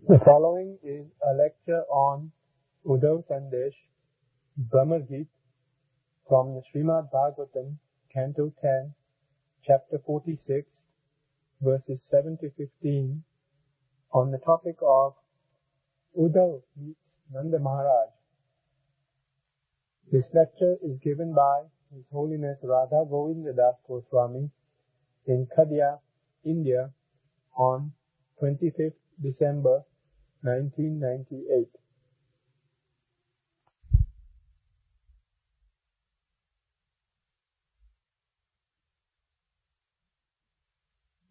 The following is a lecture on Uddhav Sandesh, Brahma Gita, from the Srimad Bhagavatam, Canto 10, Chapter 46, verses 7 to 15, on the topic of Uddhav meets Nanda Maharaj. This lecture is given by His Holiness Radha Govinda Das Goswami in Khadia, India, on 25th December 1998.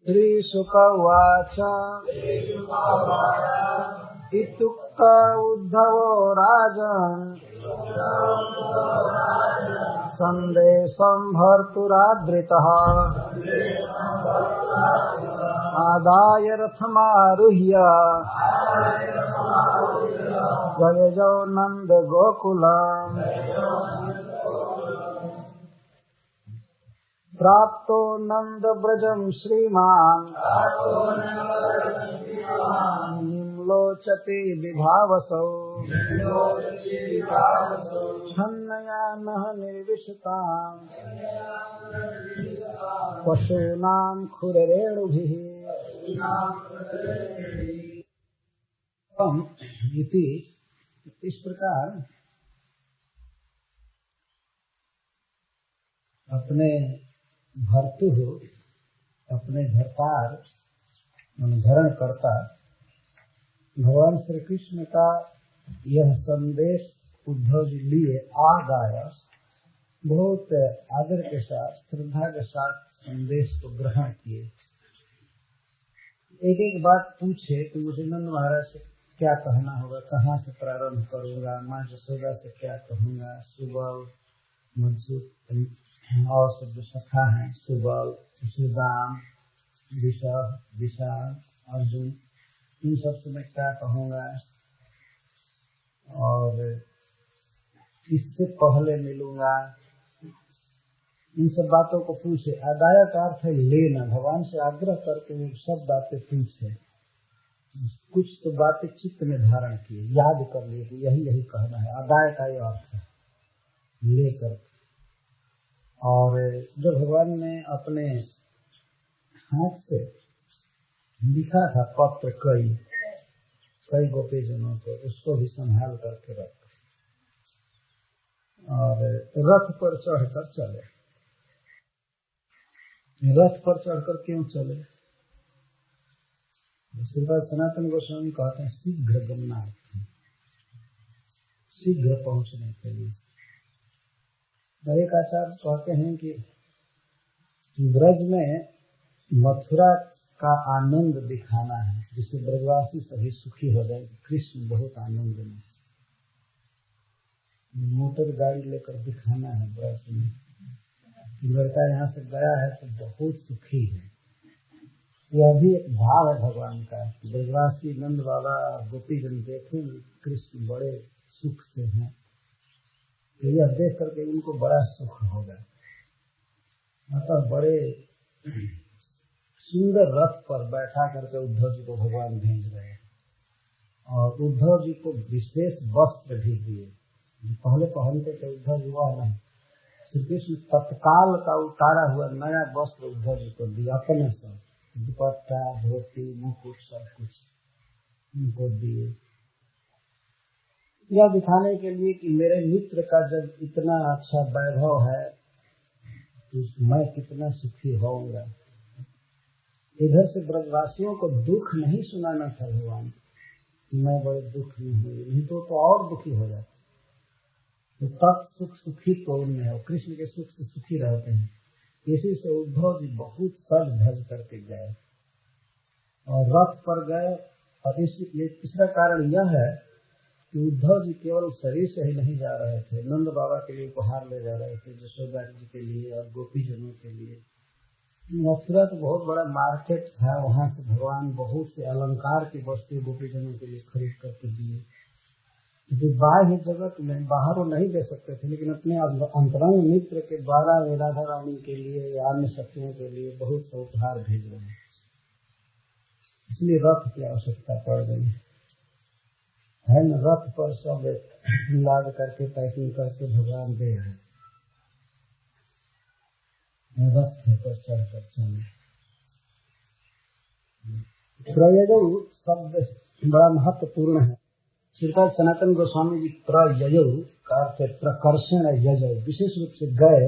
Shri Sukha Vacha Itukta Uddhavo Rajan Sandesam Bharturadritaha Adaya Rathamaruhya Vayajo Nanda Gokulam Prapto Nanda Brajam Shriman Nimlochati Vibhavaso Channaya Nirvishatam Pashunam Khurerenubhihi इति इस प्रकार अपने भर्तु अपने भरतार धरण करता भगवान श्री कृष्ण का यह संदेश उद्धव जी लिए आ गाया। बहुत आदर के साथ श्रद्धा के साथ संदेश को ग्रहण किए। एक एक बात पूछे तो मुझे नंद महाराज से क्या कहना होगा, कहाँ से प्रारंभ करूंगा, माँ जसोदा से क्या कहूँगा, सुबल मधुसूदन और सब जो सखा हैं, सुबल सुदाम विषभ विशाल अर्जुन, इन सब से मैं क्या कहूँगा और किससे पहले मिलूंगा, इन सब बातों को पूछे। आदाया का अर्थ है लेना, भगवान से आग्रह करके वो सब बातें पूछे। कुछ तो बातें चित्त में धारण किए, याद कर लिए कि यही यही कहना है। आदाय का यह अर्थ है लेकर। और जो भगवान ने अपने हाथ से लिखा था पत्र कई गोपीजनों को, उसको भी संभाल करके रख और रथ पर चढ़कर चले। रथ पर चढ़कर क्यों चले? श्रीपाद सनातन गोस्वामी कहते हैं शीघ्र गमनार्थ, शीघ्र पहुंचने के लिए। एक आचार्य कहते हैं कि ब्रज में मथुरा का आनंद दिखाना है, जिससे ब्रजवासी सभी सुखी हो जाए। कृष्ण बहुत आनंद में, मोटर गाड़ी लेकर दिखाना है ब्रज में, लड़का यहाँ से गया है तो बहुत सुखी है। यह भी एक भाव है भगवान का। ब्रजवासी नंद बाबा गोपीजन देखें कृष्ण बड़े सुख से हैं, तो यह देख करके उनको बड़ा सुख होगा। अतः बड़े सुंदर रथ पर बैठा करके उद्धव जी को भगवान भेज रहे हैं और उद्धव जी को विशेष वस्त्र भी दिए जो पहले पहनते थे उद्धव जी, वह नहीं। श्री कृष्ण तत्काल का उतारा हुआ नया वस्त्र उद्धव जी को दिया, अपने से दुपट्टा धोती मुकुट सब कुछ उनको दिए। यह दिखाने के लिए कि मेरे मित्र का जब इतना अच्छा वैभव है तो मैं कितना सुखी होऊंगा। इधर से ब्रजवासियों को दुख नहीं सुनाना था भगवान, मैं बड़े दुख में हूँ, नहीं तो और दुखी हो जाते। तो तत् सुख सुखी तो उनमें है, कृष्ण के सुख से सुखी रहते हैं। इसी से उद्धव जी बहुत सज धज करके गए और रथ पर गए। और इसलिए तीसरा कारण यह है कि उद्धव जी केवल शरीर से ही नहीं जा रहे थे, नंद बाबा के लिए उपहार ले जा रहे थे, जसोदा जी के लिए और गोपीजनों के लिए। मथुरा तो बहुत बड़ा मार्केट था, वहां से भगवान बहुत से अलंकार की वस्तु गोपीजनों के लिए खरीद करके दिए। जो बाह्य जगत में बाहरों नहीं दे सकते थे, लेकिन अपने अंतरंग मित्र के द्वारा राधा रानी के लिए या अन्य शक्तियों के लिए बहुत सा उपहार भेज रहे हैं। इसलिए रथ की आवश्यकता पड़ गई। है न, रथ पर सब लाद करके पैकिंग करके भगवान दे रहे, रथ पर चढ़कर चले। प्रययौ शब्द बड़ा महत्वपूर्ण है। श्रीपाद सनातन गोस्वामी जी प्रययौ का अर्थ प्रकर्षण यजौ, विशेष रूप से गए,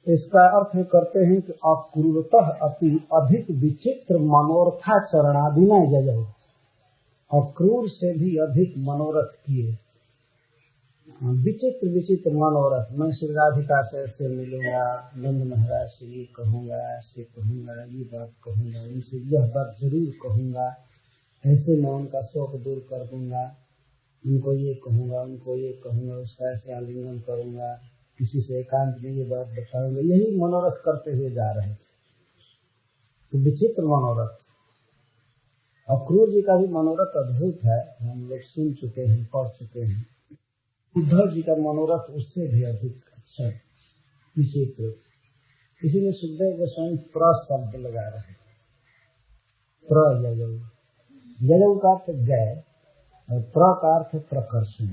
इसका अर्थ करते हैं कि अक्रूरतः अति अधिक विचित्र मनोरथाचरणादिना यजौ, अक्रूर से भी अधिक मनोरथ किए, विचित्र विचित्र मनोरथ। मैं श्री राधिका से ऐसे मिलूंगा, नंद महाराज से ये कहूंगा, ऐसे कहूंगा, ये बात कहूंगा, उनसे यह बात जरूर कहूंगा, ऐसे मैं उनका शोक दूर कर दूंगा, उनको ये कहूंगा, उनको ये कहूंगा, उसका ऐसे आलिंगन करूंगा, किसी से एकांत में ये बात बताऊंगा, यही मनोरथ करते हुए जा रहे थे। तो विचित्र मनोरथ। अक्रूर जी का भी मनोरथ अद्भुत है, हम लोग सुन चुके हैं, पढ़ चुके हैं। उद्धव जी का मनोरथ उससे भी अधिक अच्छा विचित्र, इसीलिए सुखदेव गोस्वामी प्र शब्द लगा रहे। प्रययौ, ययौ का अर्थ गए और प्र का अर्थ प्रकर्षण,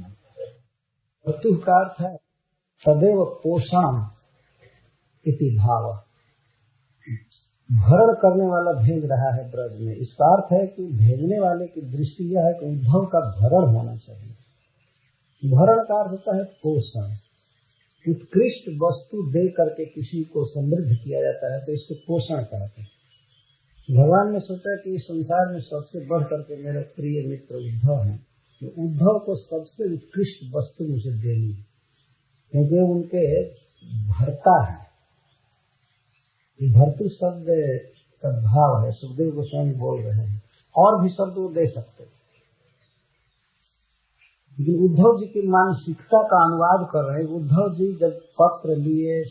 तु का अर्थ है तदेव पोषण इति भाव, भरण करने वाला भेज रहा है ब्रज में। इसका अर्थ है कि भेजने वाले की दृष्टि यह है कि उद्धव का भरण होना चाहिए। भरण का अर्थ होता है पोषण। उत्कृष्ट वस्तु दे करके किसी को समृद्ध किया जाता है तो इसको पोषण कहते हैं। भगवान ने सोचा कि इस संसार में सबसे बढ़ करके मेरा प्रिय मित्र उद्धव है, तो उद्धव को सबसे उत्कृष्ट वस्तु मुझे देनी है, क्योंकि उनके भर्ता है। ये भर्तृ शब्द का भाव है, सुखदेव गोस्वामी बोल रहे हैं। और भी शब्द वो दे सकते थे, लेकिन उद्धव जी की मानसिकता का अनुवाद कर रहे हैं। उद्धव जी जब पत्र लिए,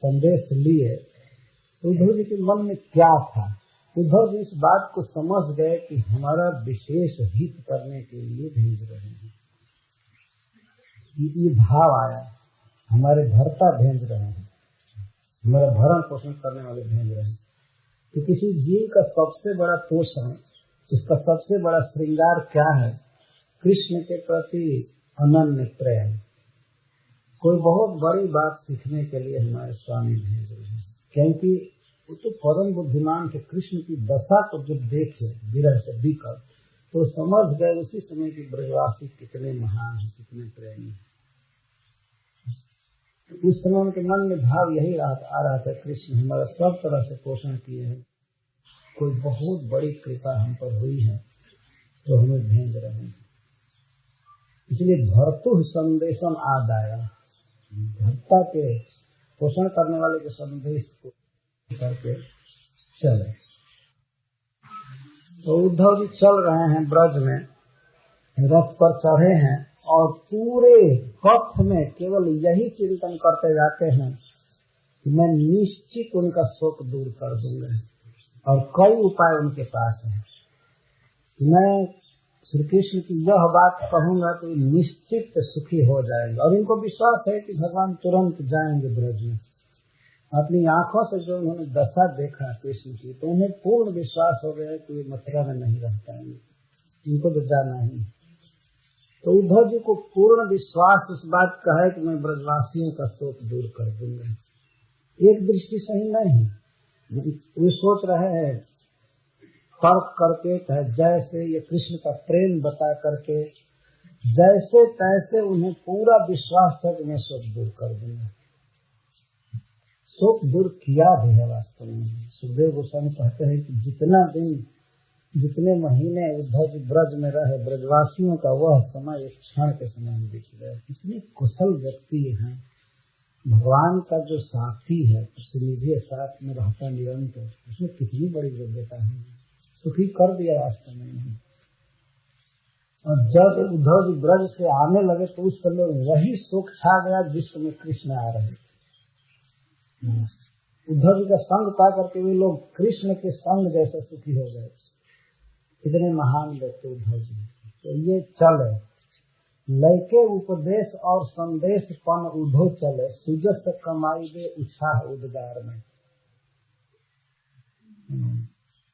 संदेश लिए, तो उद्धव जी के मन में क्या था? उद्धव जी इस बात को समझ गए कि हमारा विशेष हित करने के लिए भेज रहे हैं। ये भाव आया, हमारे भर्ता भेज रहे हैं, हमारा भरण पोषण करने वाले भेज रहे हैं। तो किसी जीव का सबसे बड़ा पोषण, उसका सबसे बड़ा श्रृंगार क्या है? कृष्ण के प्रति अनन्य प्रेम। कोई बहुत बड़ी बात सीखने के लिए हमारे स्वामी भेज रहे हैं, क्योंकि वो तो परम बुद्धिमान के कृष्ण की दशा को जब देखे विरह से बिकर, तो समझ गए उसी समय की ब्रजवासी कितने महान हैं, कितने प्रेमी हैं। उस समय उनके मन में भाव यही आ रहा था, कृष्ण हमारा सब तरह से पोषण किए हैं, कोई बहुत बड़ी कृपा हम पर हुई है तो हमें भेज रहे हैं। इसलिए भर्तु संदेशम आदाया, भर्ता के पोषण करने वाले के संदेश को करके चले। तो उद्धव जी चल रहे हैं ब्रज में, रथ पर चढ़े हैं और पूरे पथ में केवल यही चिंतन करते जाते हैं कि मैं निश्चित उनका शोक दूर कर दूंगा। और कई उपाय उनके पास हैं। मैं श्री कृष्ण की यह बात कहूंगा तो निश्चित सुखी हो जाएंगे। और इनको विश्वास है कि भगवान तुरंत जाएंगे ब्रज में। अपनी आंखों से जो उन्होंने दशा देखा कृष्ण की, तो उन्हें पूर्ण विश्वास हो गया कि वे मथुरा में नहीं रह पाएंगे, इनको तो जाना ही। तो उद्धव जी को पूर्ण विश्वास इस बात का है कि मैं ब्रजवासियों का शोक दूर कर दूंगा। एक दृष्टि से ही नहीं, वे सोच रहे हैं तर्क करके, जैसे ये कृष्ण का प्रेम बता करके, जैसे तैसे उन्हें पूरा विश्वास था कि मैं शोक दूर कर दूंगा। शोक दूर किया भी है वास्तव में। सुखदेव गोस्वामी कहते हैं कि जितना दिन, जितने महीने उद्धव जी ब्रज में रहे, ब्रजवासियों का वह समय एक क्षण के समान बीत गया। इतने कुशल व्यक्ति हैं। भगवान का जो साथी है, श्रीनिधि साथ में रहता निरंतर, उसमें कितनी बड़ी योग्यता है। सुखी कर दिया वास्तव में। और जब उद्धव जी ब्रज से आने लगे तो उस समय वही सुख छा गया जिस समय कृष्ण आ रहे थे। उद्धव जी का संग पा करके वे लोग कृष्ण के संग जैसे सुखी हो गए। कितने महान व्यक्ति उद्धव जी। तो ये चले लैके उपदेश और संदेश पन उद्धव चले, सुजस कमाई दे उत्साह उद्गार में।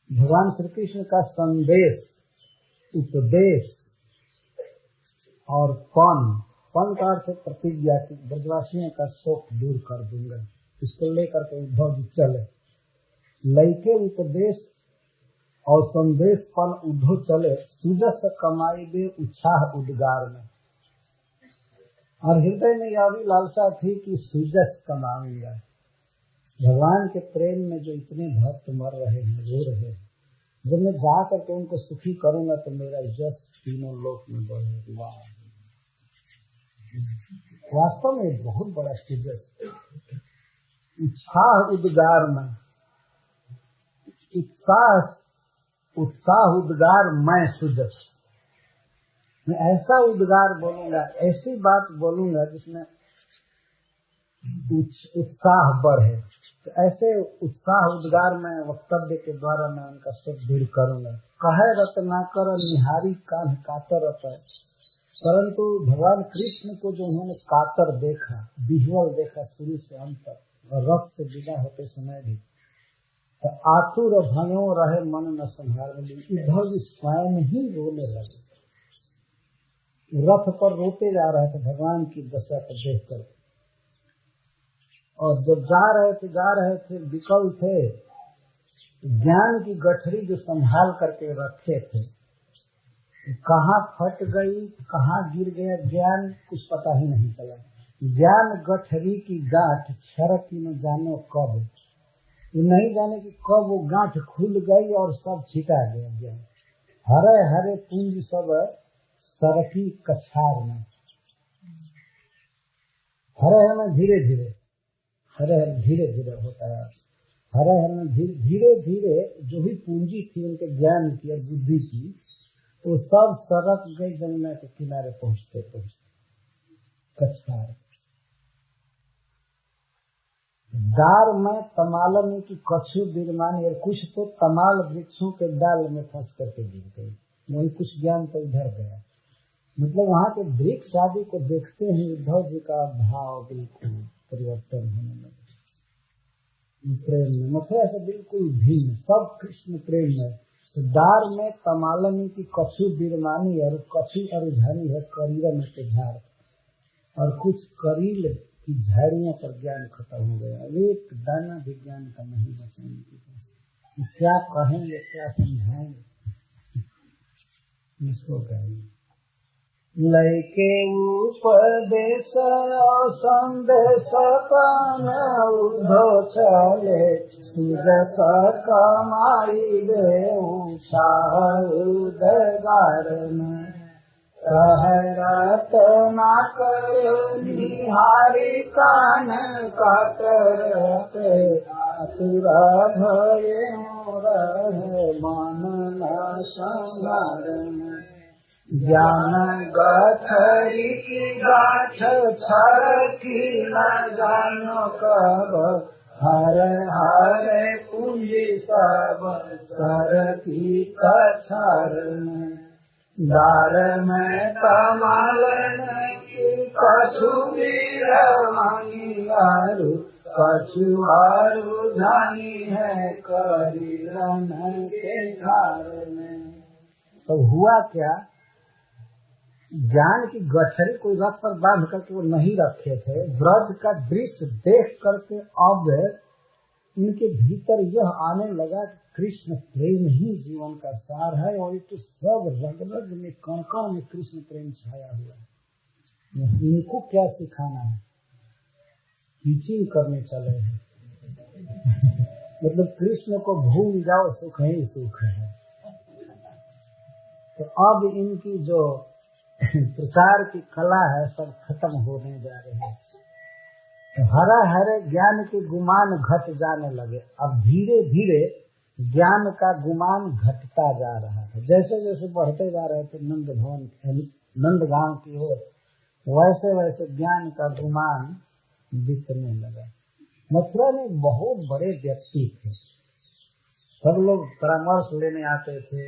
भगवान श्री कृष्ण का संदेश, उपदेश और पन का अर्थ प्रतिज्ञा की ब्रजवासियों का शोक दूर कर दूंगा। इसको लेकर के उद्धव जी चले। लैके उपदेश और संदेश पन उद्धव चले, सुजस कमाई दे उत्साह उद्गार में। और हृदय में यह भी लालसा थी कि सुजस कमाऊंगा। भगवान के प्रेम में जो इतने भक्त मर रहे हैं, रो रहे हैं, जब मैं जा करके उनको सुखी करूंगा तो मेरा यश तीनों लोक में बढ़ेगा। वास्तव में बहुत बड़ा सुजस, उत्साह उद्गार में, उत्साह उद्गार मैं सुजस। मैं ऐसा उद्गार बोलूंगा, ऐसी बात बोलूंगा जिसमें उत्साह बढ़े। तो ऐसे उत्साह उद्गार में वक्तव्य के द्वारा मैं उनका शोक दूर करूंगा। कहे रत्नाकर निहारी कान्ह कातर रत। परंतु भगवान कृष्ण को जो उन्होंने कातर देखा, विह्वल देखा शुरू से अंत तक, और रथ से विदा होते समय भी, तो आतुर भयो रहे मन न संभाल। उद्धव जी स्वयं ही रोने लगे। रथ पर रोते जा रहे थे भगवान की दशा को देखकर। और जब जा रहे थे विकल थे, ज्ञान की गठरी जो संभाल करके रखे थे, कहाँ फट गई, कहाँ गिर गया ज्ञान, कुछ पता ही नहीं चला। ज्ञान गठरी की गांठ छरकी न जानो कब। नहीं जाने कि कब वो गांठ खुल गई और सब छिटा गया ज्ञान। हरे हरे पुंज सब सरकी कछार में। हरे हरे में धीरे धीरे, हरे हरे धीरे धीरे होता है। हरे हरे में धीरे धीरे जो भी पूंजी थी उनके ज्ञान की और बुद्धि की, वो सब सरक गई जमुना के किनारे पहुंचते पहुंचते। कछार दार में तमालनी की कछु बिरमानी, और कुछ तो तमाल वृक्षों के डाल में फंस करके गिर गई। वही कुछ ज्ञान तो इधर गया। मतलब वहाँ के वृक्ष आदि को देखते ही उद्धव जी का भाव बिल्कुल परिवर्तन होने लगा। प्रेम में मथुरा से बिल्कुल भिन्न, सब कृष्ण प्रेम में। तो दार में तमालनी की कछु बिरमानी, और कछु अरुझानी है करीरन के झाड़, और कुछ करील की झाड़ियों पर ज्ञान खत्म हो गया। एक दाना भी ज्ञान का नहीं बचा इनके पास। क्या कहेंगे, क्या समझाएंगे, इसको कहेंगे। लैके उपदेश संदेश पान उद्धव चले, सुजस कमाई दे उत्साह उद्गार में। कहरत न कर निहारी कान कातर रते, आतुर भय रहे मन न संभार में। ज्ञान गठरी की गांठ छरकी न जानो कब, हरे हरे पूंजी सब सरकी कछार में। दार में तमालन की कछु बिरमानी, आरु कछु अरुझानी है करीरन के झाड़ में। तो हुआ क्या, ज्ञान की गठरी कोई रथ पर बांध करके वो नहीं रखे थे। ब्रज का दृश्य देख करके अब इनके भीतर यह आने लगा कि कृष्ण प्रेम ही जीवन का सार है, और ये तो सब रग रग में कण कण में कृष्ण प्रेम छाया हुआ है। इनको क्या सिखाना है, टीचिंग करने चले हैं। मतलब कृष्ण को भूल जाओ, सुख ही सुख है। तो अब इनकी जो प्रचार की कला है सब खत्म होने जा रही है। तो हरा हरे ज्ञान के गुमान घट जाने लगे। अब धीरे धीरे ज्ञान का गुमान घटता जा रहा था। जैसे जैसे बढ़ते जा रहे थे नंद भवन नंदगांव की ओर, वैसे वैसे ज्ञान का गुमान बीतने लगा। मथुरा में बहुत बड़े व्यक्ति थे, सब लोग परामर्श लेने आते थे।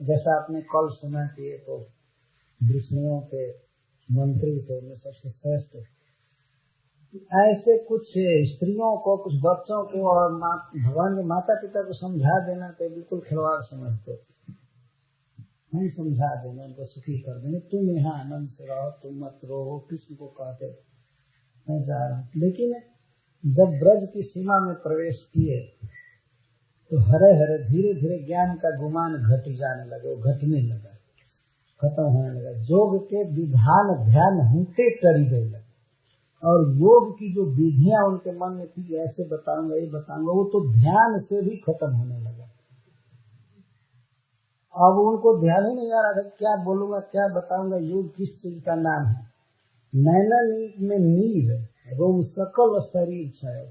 जैसा आपने कल सुना कि तो विष्णुओं के मंत्री थे, उनमें सबसे श्रेष्ठ। ऐसे कुछ स्त्रियों को, कुछ बच्चों को और भगवान के माता पिता को समझा देना तो बिल्कुल खिलवाड़ समझते थे। हम समझा देंगे, उनको सुखी कर देंगे, तुम यहाँ आनंद से रहो, तुम मत रो, कृष्ण को कहते मैं जा रहा हूँ। लेकिन जब ब्रज की सीमा में प्रवेश किए तो हरे हरे धीरे धीरे ज्ञान का गुमान घट जाने लगे, वो घटने लगा, खत्म होने लगा। योग के विधान ध्यान होते टरी गए लगे, और योग की जो विधियां उनके मन में थी, ऐसे बताऊंगा ये बताऊंगा, वो तो ध्यान से भी खत्म होने लगा। अब उनको ध्यान ही नहीं आ रहा था क्या बोलूंगा क्या बताऊंगा, योग किस चीज का नाम है। नैना में नीर, रोम सकल शरीर छायो,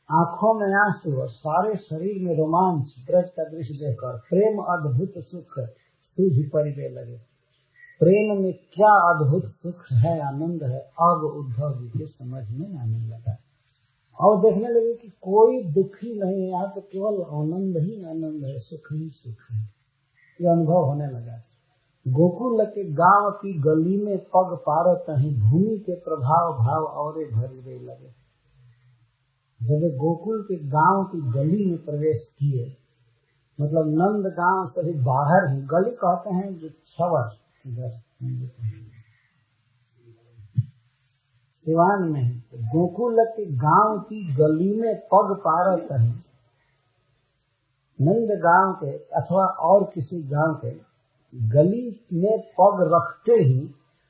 आंखों में आंसू और सारे शरीर में रोमांच, ब्रज का दृश्य देखकर प्रेम अद्भुत सुख सूझ परिवे लगे। प्रेम में क्या अद्भुत सुख है, आनंद है, अब उद्धव जी के समझ में आने लगा। और देखने लगे कि कोई दुखी नहीं है, यहाँ तो केवल आनंद ही आनंद है, सुख ही सुख है, ये अनुभव होने लगा। गोकुल के गांव की गली में पग पारत ही भूमि के प्रभाव भाव और भरवे लगे। जब गोकुल के गांव की गली में प्रवेश किए, मतलब नंद गांव से भी बाहर ही, गली कहते हैं जो छवर इधर सिवान में है, गोकुल के गांव की गली में पग पारत है, नंद गांव के अथवा और किसी गांव के गली में पग रखते ही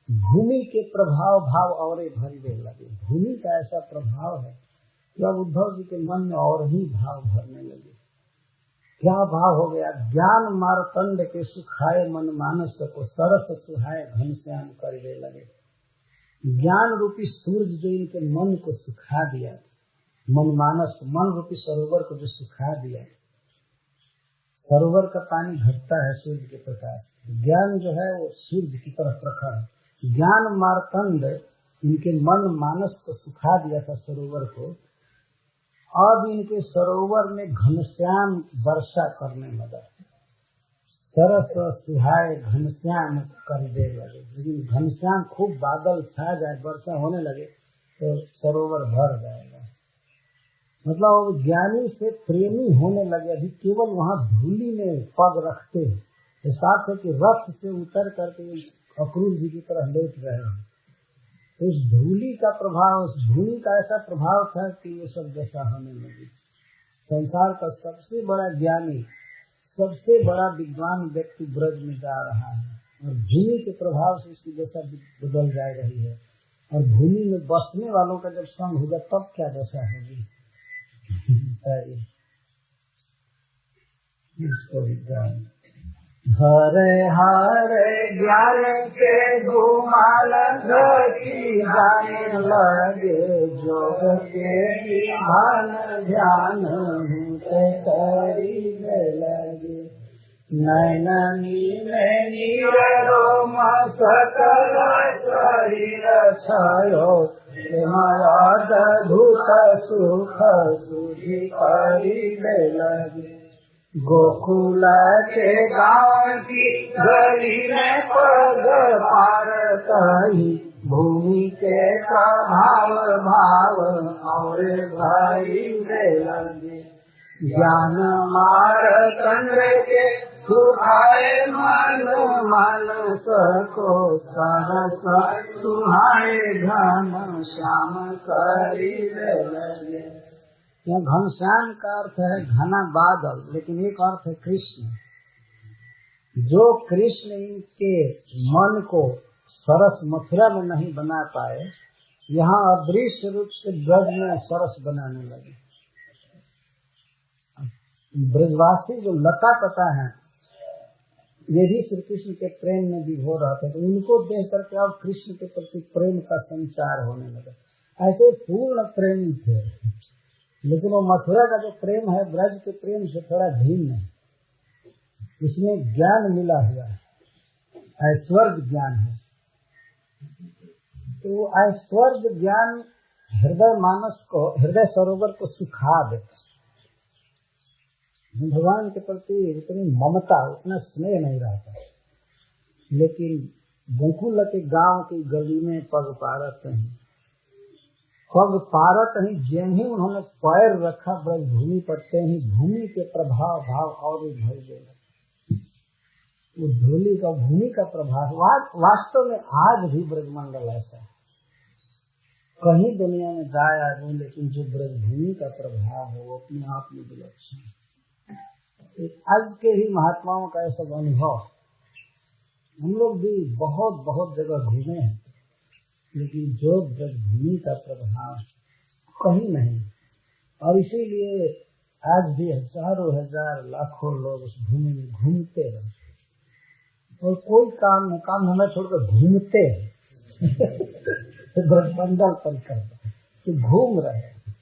भूमि के प्रभाव भाव और भरने लगे। भूमि का ऐसा प्रभाव है कि अब उद्धव जी के मन में और ही भाव भरने लगे। क्या भाव हो गया, ज्ञान मारतंड के सुखाए मन मानस को सरस सुहाए घनश्याम करने लगे। ज्ञान रूपी सूरज जो इनके मन को सुखा दिया, मन मानस को, मन रूपी सरोवर को जो सुखा दिया, सरोवर का पानी घटता है सूर्य के प्रकाश, ज्ञान जो है वो सूर्य की तरफ प्रखर है। ज्ञान मारतंड इनके मन मानस को सुखा दिया था सरोवर को, अब इनके सरोवर में घनश्याम वर्षा करने लगा, सरस सुहाए घनश्याम करने लगे। लेकिन घनश्याम खूब बादल छा जाए, वर्षा होने लगे तो सरोवर भर जाएगा। मतलब ज्ञानी से प्रेमी होने लगे, अभी केवल वहाँ धूली में पग रखते हैं। इस बात है कि रथ से उतर करके अक्रूर जी की तरह लौट रहे हैं, तो उस धूली का प्रभाव, उस भूमि का ऐसा प्रभाव था कि ये सब दशा होने लगी। संसार का सबसे बड़ा ज्ञानी, सबसे बड़ा विद्वान व्यक्ति ब्रज में जा रहा है, और भूमि के प्रभाव से इसकी दशा बदल जा रही है। और भूमि में बसने वालों का जब संग होगा तब क्या दशा होगी। हरे हरे ज्ञान के गुमान की जाने लगे, जोग के विधान ध्यान होते करीबे लगे। नैननी में नीर रोम सकल शरीर छायो, अद्भुत सुख सूझी करीबे लगे। गोकुल के गाँव की गली में पग पारत ही भूमि के प्रभाव भाव और भरने लगे। ज्ञान मारतंड के सुहाए मन मानस को सरस सुहाए घन श्याम करने लगे। यह घनश्याम का अर्थ है घना बादल, लेकिन एक अर्थ है कृष्ण। जो कृष्ण इनके मन को सरस मथुरा में नहीं बना पाए, यहाँ अदृश्य रूप से ब्रज में सरस बनाने लगे। ब्रजवासी जो लता पता है, ये भी श्री कृष्ण के प्रेम में विभोर रहते, तो उनको देख करके अब कृष्ण के प्रति प्रेम का संचार होने लगा। ऐसे पूर्ण प्रेमी थे, लेकिन वो मथुरा का जो प्रेम है ब्रज के प्रेम से थोड़ा भिन्न है। इसमें ज्ञान मिला हुआ है, ऐश्वर्य ज्ञान है। तो ऐश्वर्य ज्ञान हृदय मानस को, हृदय सरोवर को सुखा देता। भगवान के प्रति उतनी ममता, उतना स्नेह नहीं रहता। लेकिन गोकुल के गांव की गली में पग पारत ही, पग पारत ही ज्यों ही उन्होंने पैर रखा ब्रज भूमि पर, ही भूमि के प्रभाव भाव और भर गए। वो धूलि का भूमि का प्रभाव वास्तव में आज भी ब्रजमंडल ऐसा है। कहीं दुनिया में जाए आदमी, लेकिन जो ब्रजभूमि का प्रभाव है वो अपने आप में विलक्षण है। आज के ही महात्माओं का ऐसा अनुभव, हम लोग भी बहुत बहुत जगह घूमे हैं, लेकिन जो ब्रजभूमि का प्रभाव कहीं नहीं। और इसीलिए आज भी हजारों हजार लाखों लोग उस भूमि में घूमते हैं और कोई काम नहीं, काम धंधा छोड़कर घूमते हैं। ब्रजमंडल परिक्रमा तो घूम रहे हैं।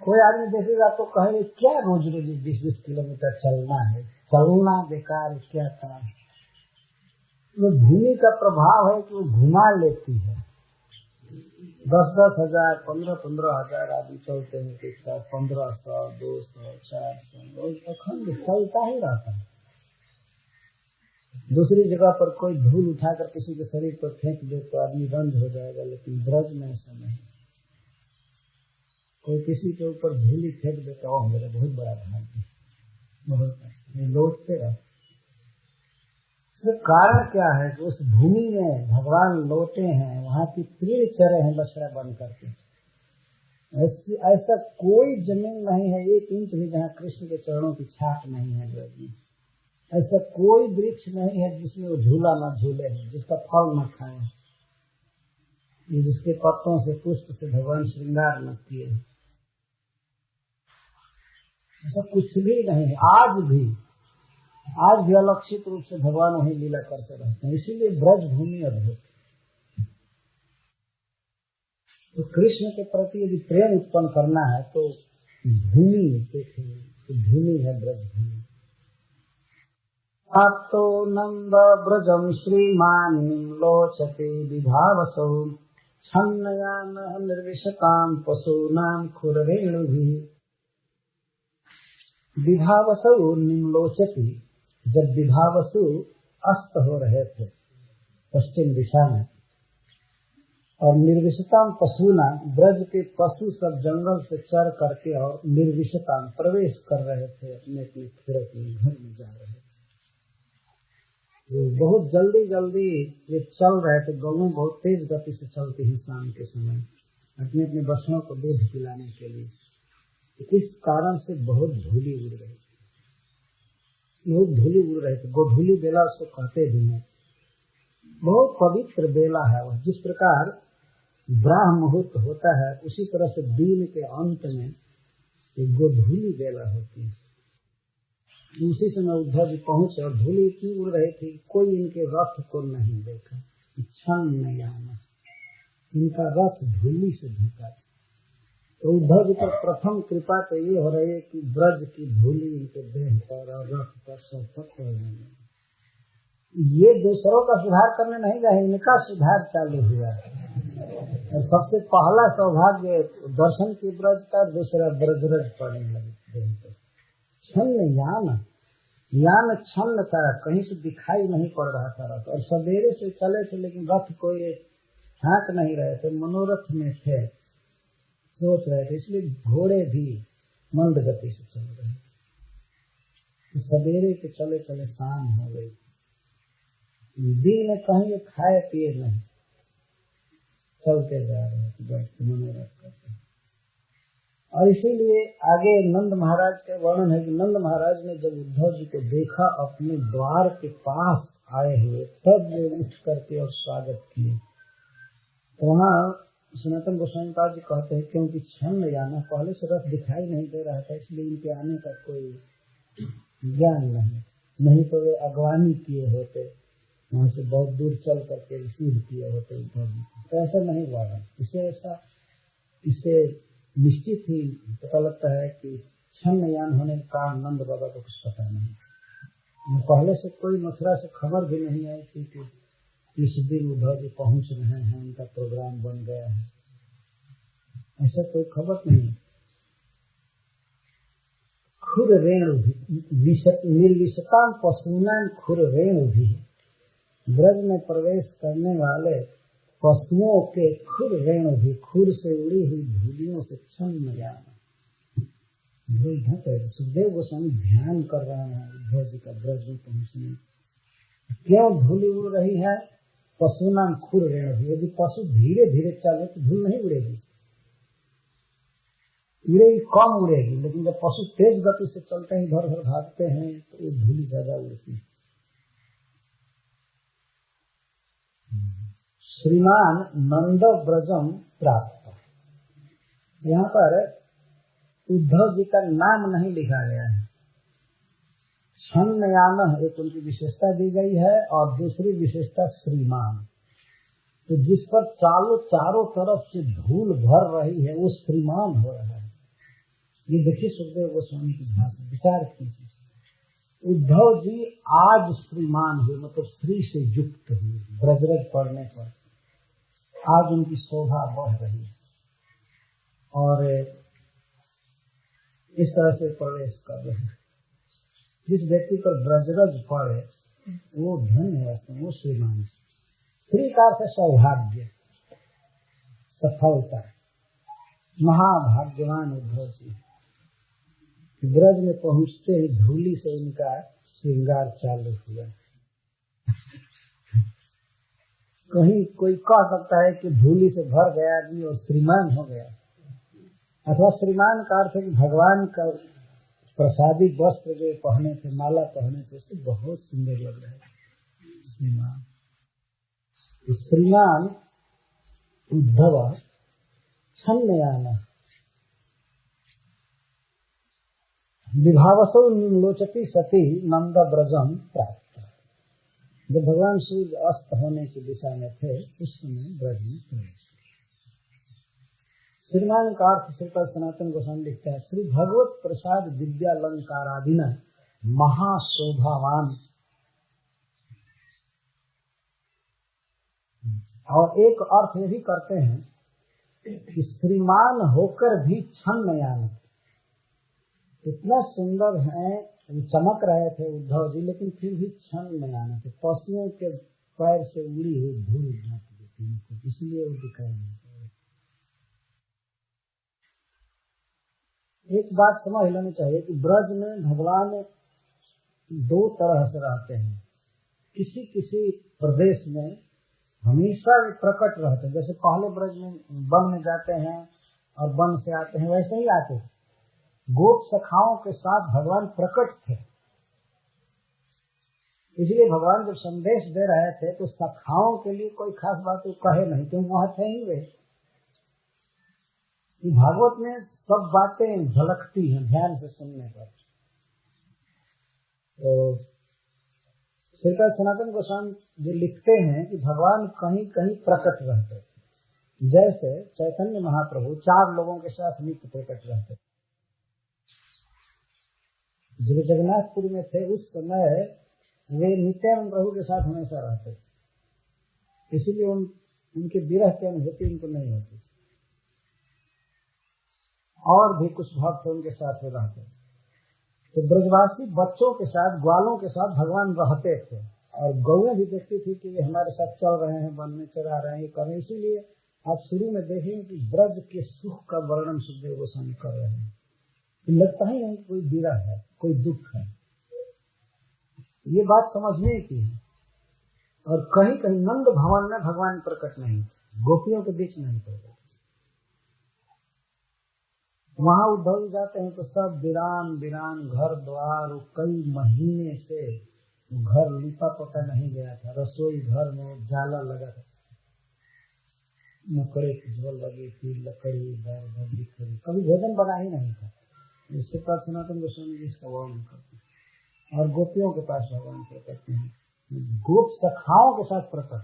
कोई आदमी देखेगा तो कहेंगे क्या रोज रोज 20-20 किलोमीटर चलना है, चलना बेकार, क्या काम। तो भूमि का प्रभाव है कि वो घुमा लेती है। 10-10 हजार, 15-15 हजार आदमी चलते हैं एक साथ, 1500, 200, 400 अखंड चलता ही रहता है। दूसरी जगह पर कोई धूल उठाकर किसी के शरीर पर फेंक दे तो आदमी रंज हो जाएगा, लेकिन ब्रज में ऐसा नहीं। कोई किसी के ऊपर धूली फेंक देता, ओह मेरा बहुत बड़ा भाग्य, बहुत लौटते रह। इसका कारण क्या है कि उस भूमि में भगवान लौटे हैं, वहां की प्रिय चरे हैं बछड़ा बन करके। ऐसा कोई जमीन नहीं है 1 इंच भी जहाँ कृष्ण के चरणों की छाप नहीं है ब्रज में। ऐसा कोई वृक्ष नहीं है जिसमें वो झूला न झूले हैं, जिसका फल न खाए, जिसके पत्तों से पुष्प से भगवान श्रृंगार न किए। ऐसा कुछ भी नहीं है। आज भी अलक्षित रूप से भगवान वही लीला करते रहते हैं। इसीलिए ब्रज भूमि अद्भुत। तो कृष्ण के प्रति यदि प्रेम उत्पन्न करना है तो भूमि देखेंगे, तो भूमि है ब्रज भूमि। आप्तो नंद ब्रजम श्रीमान लोचते विभावसौ छन्नयान निर्विशताम पशूनाम खुररेणुभिः। विभावसु निम्लोचती, जब विभावसु अस्त हो रहे थे पश्चिम दिशा में, और निर्विशताम पशुना, ब्रज के पशु सब जंगल से चर करके और निर्विशताम प्रवेश कर रहे थे, अपने अपने फिर अपने घर में जा रहे थे। वो बहुत जल्दी जल्दी ये चल रहे थे। गौएं बहुत तेज गति से चलती हैं शाम के समय अपने अपने बछड़ों को दूध पिलाने के लिए। इस कारण से बहुत धूली उड़ रही थी, बहुत धूली उड़ रहे थे। गोधूली बेला उसको कहते भी हैं। बहुत पवित्र बेला है वह। जिस प्रकार ब्राह्म मुहूर्त होता है, उसी तरह से दिन के अंत में एक गोधूली बेला होती है। उसी समय उद्धव जी पहुंचे और धूली इतनी उड़ रही थी, कोई इनके रथ को नहीं देखा। क्षण नहीं आना, इनका रथ धूली से ढका था। तो उद्धव जी पर प्रथम कृपा तो ये हो रही है कि ब्रज की धूली इनके देह पर और रथ पर सब पर पड़ने लगी। ये दूसरों का सुधार करने नहीं गए, इनका सुधार चालू हुआ। सबसे पहला सौभाग्य दर्शन की ब्रज का, दूसरा ब्रजरज पड़ने लगी देह पर। छन्न यान छन्न था, कहीं से दिखाई नहीं पड़ रहा था रथ। और सवेरे से चले थे, लेकिन रथ को ये हाँक नहीं रहे थे, मनोरथ में थे, सोच रहे थे। इसलिए घोड़े भी मंद गति से चल रहे थे। तो सवेरे के चले चले शाम हो गई। दिन में कहीं ये खाए पिए नहीं, चलते जा रहे थे, बैठ के मनोरथ करते। और इसीलिए आगे नंद महाराज का वर्णन है कि नंद महाराज ने जब उद्धव जी को देखा अपने द्वार के पास आए हुए, तब वे उठ करके और स्वागत किए। तो वहाँ सनातन गोस्वामी पाद जी कहते हैं क्योंकि छन्न याना, पहले से रथ दिखाई नहीं दे रहा था, इसलिए इनके आने का कोई ज्ञान नहीं तो वे अगवानी किए होते, वहां से बहुत दूर चल करके रिसीव किए होते उद्धव जी। तो ऐसा नहीं हुआ है। इसे निश्चित ही पता लगता है कि छन्न यान होने का नंद बाबा को कुछ पता नहीं। पहले से कोई मथुरा से खबर भी नहीं आई थी कि इस दिन उद्धव जी पहुंच रहे हैं, उनका प्रोग्राम बन गया है, ऐसा कोई खबर नहीं। खुर रेणु निर्विशताम पशुनाम खुर रेणु भी, ब्रज में प्रवेश करने वाले पशुओं के खुर रेणु भी, खुर से उड़ी हुई धूलियों से छन्न जाना, धूल ढक रहे। सुखदेव गोस्वामी ध्यान कर रहे हैं उद्धव जी का ब्रज में पहुंचने। क्यों धूली उड़ रही है? पशु नाम खुर रेण भी, यदि पशु धीरे धीरे चले तो धूल नहीं उड़ेगी, उड़ेगी कम उड़ेगी, लेकिन जब पशु तेज गति से चलते हैं, इधर उधर भागते हैं, तो वो धूली ज्यादा उड़ती है। श्रीमान नंद ब्रजम प्राप्त, यहाँ पर उद्धव जी का नाम नहीं लिखा गया है। छन्नयान एक उनकी विशेषता दी गई है, और दूसरी विशेषता श्रीमान, तो जिस पर चारों तरफ से धूल भर रही है वो श्रीमान हो रहा है। ये देखिए सुखदेव गोस्वामी की भाषा, विचार कीजिए। उद्धव जी आज श्रीमान हुए, मतलब श्री से युक्त हुए, ब्रजरज पढ़ने पर आज उनकी शोभा बढ़ रही है, और इस तरह से प्रवेश कर रहे हैं। जिस व्यक्ति पर ब्रजरज पड़े वो धन्य वास्तव में, वो श्रीमान। श्री का अर्थ है सौभाग्य, सफलता। महाभाग्यवान उद्धव जी ब्रज में पहुंचते ही धूली से उनका श्रृंगार चालू हुआ। कहीं कोई कह सकता है कि धूली से भर गया आदमी और श्रीमान हो गया, अथवा श्रीमान का अर्थ है कि भगवान का प्रसादी वस्त्र जो पहने थे, माला पहने थे, उससे बहुत सुंदर लग रहे थे श्रीमान। तो श्रीमान उद्धव छन्नयान विभावसो लोचती सती नंद ब्रजम प्राप्त। जब भगवान सूर्य अस्त होने की दिशा में थे, उस समय ब्रज में प्रवेश। श्रीमान का अर्थ श्रीपाद सनातन गोस्वामी लिखते हैं, श्री भगवत प्रसाद दिव्यालंकारादिना महाशोभावान। और एक अर्थ ये भी करते हैं कि श्रीमान होकर भी छन्नयान, इतना सुंदर है, चमक रहे थे उद्धव जी, लेकिन फिर भी छन्नयान थे। पशुओं के पैर से उड़ी हुई धूल ढक देती उनको, इसलिए वो दिखाई नहीं। एक बात समझ लेनी चाहिए कि ब्रज में भगवान दो तरह से रहते हैं। किसी किसी प्रदेश में हमेशा प्रकट रहते हैं, जैसे पहले ब्रज में वन में जाते हैं और वन से आते हैं, वैसे ही आते थे। गोप सखाओं के साथ भगवान प्रकट थे, इसलिए भगवान जब संदेश दे रहे थे तो सखाओं के लिए कोई खास बात वो कहे नहीं, क्योंकि वहां थे ही वे। भागवत में सब बातें झलकती हैं ध्यान से सुनने पर। तो श्रीपाद सनातन गोस्वामी जो लिखते हैं कि भगवान कहीं कहीं प्रकट रहते, जैसे चैतन्य महाप्रभु 4 लोगों के साथ नित्य प्रकट रहते। जब जगन्नाथपुर में थे उस समय वे नित्यानंद प्रभु के साथ हमेशा रहते, इसीलिए उनके विरह की अनुभूति उनको नहीं होती। और भी कुछ भक्त उनके साथ में रहते, तो ब्रजवासी बच्चों के साथ, ग्वालों के साथ भगवान रहते थे, और गौएं भी देखती थी कि वे हमारे साथ चल रहे हैं, वन में चरा रहे हैं, ये कर रहे हैं। इसीलिए आप शुरू में देखेंगे कि ब्रज के सुख का वर्णन सुखदेव गोस्वामी कर रहे हैं। लगता ही नहीं कोई विरह है, कोई दुख है, ये बात समझने की है। और कहीं कहीं नंद भवन में भगवान प्रकट नहीं थे, गोपियों के बीच नहीं प्रकट। वहां उद्धव जाते हैं तो सब वीरान वीरान घर द्वार, कई महीने से घर लिपा पोता नहीं गया था, रसोई घर में जाला लगा था, मकड़े की झोल लगी थी, लकड़ी दर दर बिखरी, कभी भोजन बना ही नहीं था। इसके पास सनातन गोस्वामी जी इसका वर्णन करते हैं। और गोपियों के पास भगवान प्रकट हैं, गोप सखाओं के साथ प्रकट,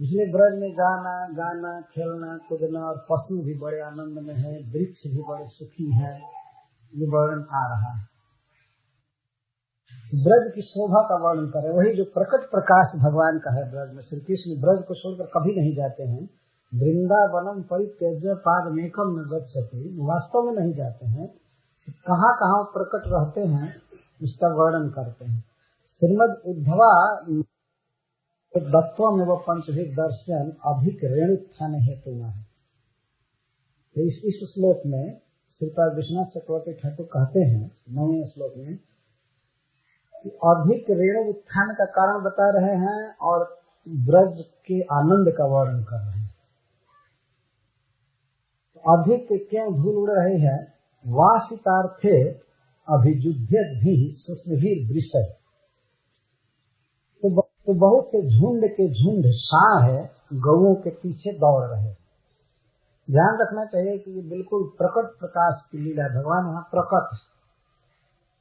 इसलिए ब्रज में गाना गाना खेलना कूदना, और पशु भी बड़े आनंद में है, वृक्ष भी बड़े सुखी है, ये वर्णन आ रहा है। ब्रज की शोभा का वर्णन करे, वही जो प्रकट प्रकाश भगवान का है ब्रज में। श्री कृष्ण ब्रज को छोड़कर कभी नहीं जाते हैं। वृंदावनम परित्यज्य पादमेकम न गच्छति, वास्तव में नहीं जाते हैं, कहाँ कहाँ प्रकट रहते हैं उसका वर्णन करते हैं। श्रीमद उद्धवा दत्व में वो पंचभिक दर्शन अधिक रेणुत्थान हेतु है। तो इस श्लोक में श्रीपाद विश्वनाथ चक्रवर्ती ठाकुर कहते हैं 9वें श्लोक में, अधिक रेणु उत्थान का कारण बता रहे हैं और ब्रज के आनंद का वर्णन कर रहे हैं। अधिक क्यों धूल उड़ रही है? वासितार्थे अभियुध्यत भी सुस्मिभिर दृश्य। तो बहुत से झुंड के झुंड सांड है गौओं के पीछे दौड़ रहे। ध्यान रखना चाहिए कि ये बिल्कुल प्रकट प्रकाश की लीला, भगवान वहाँ प्रकट।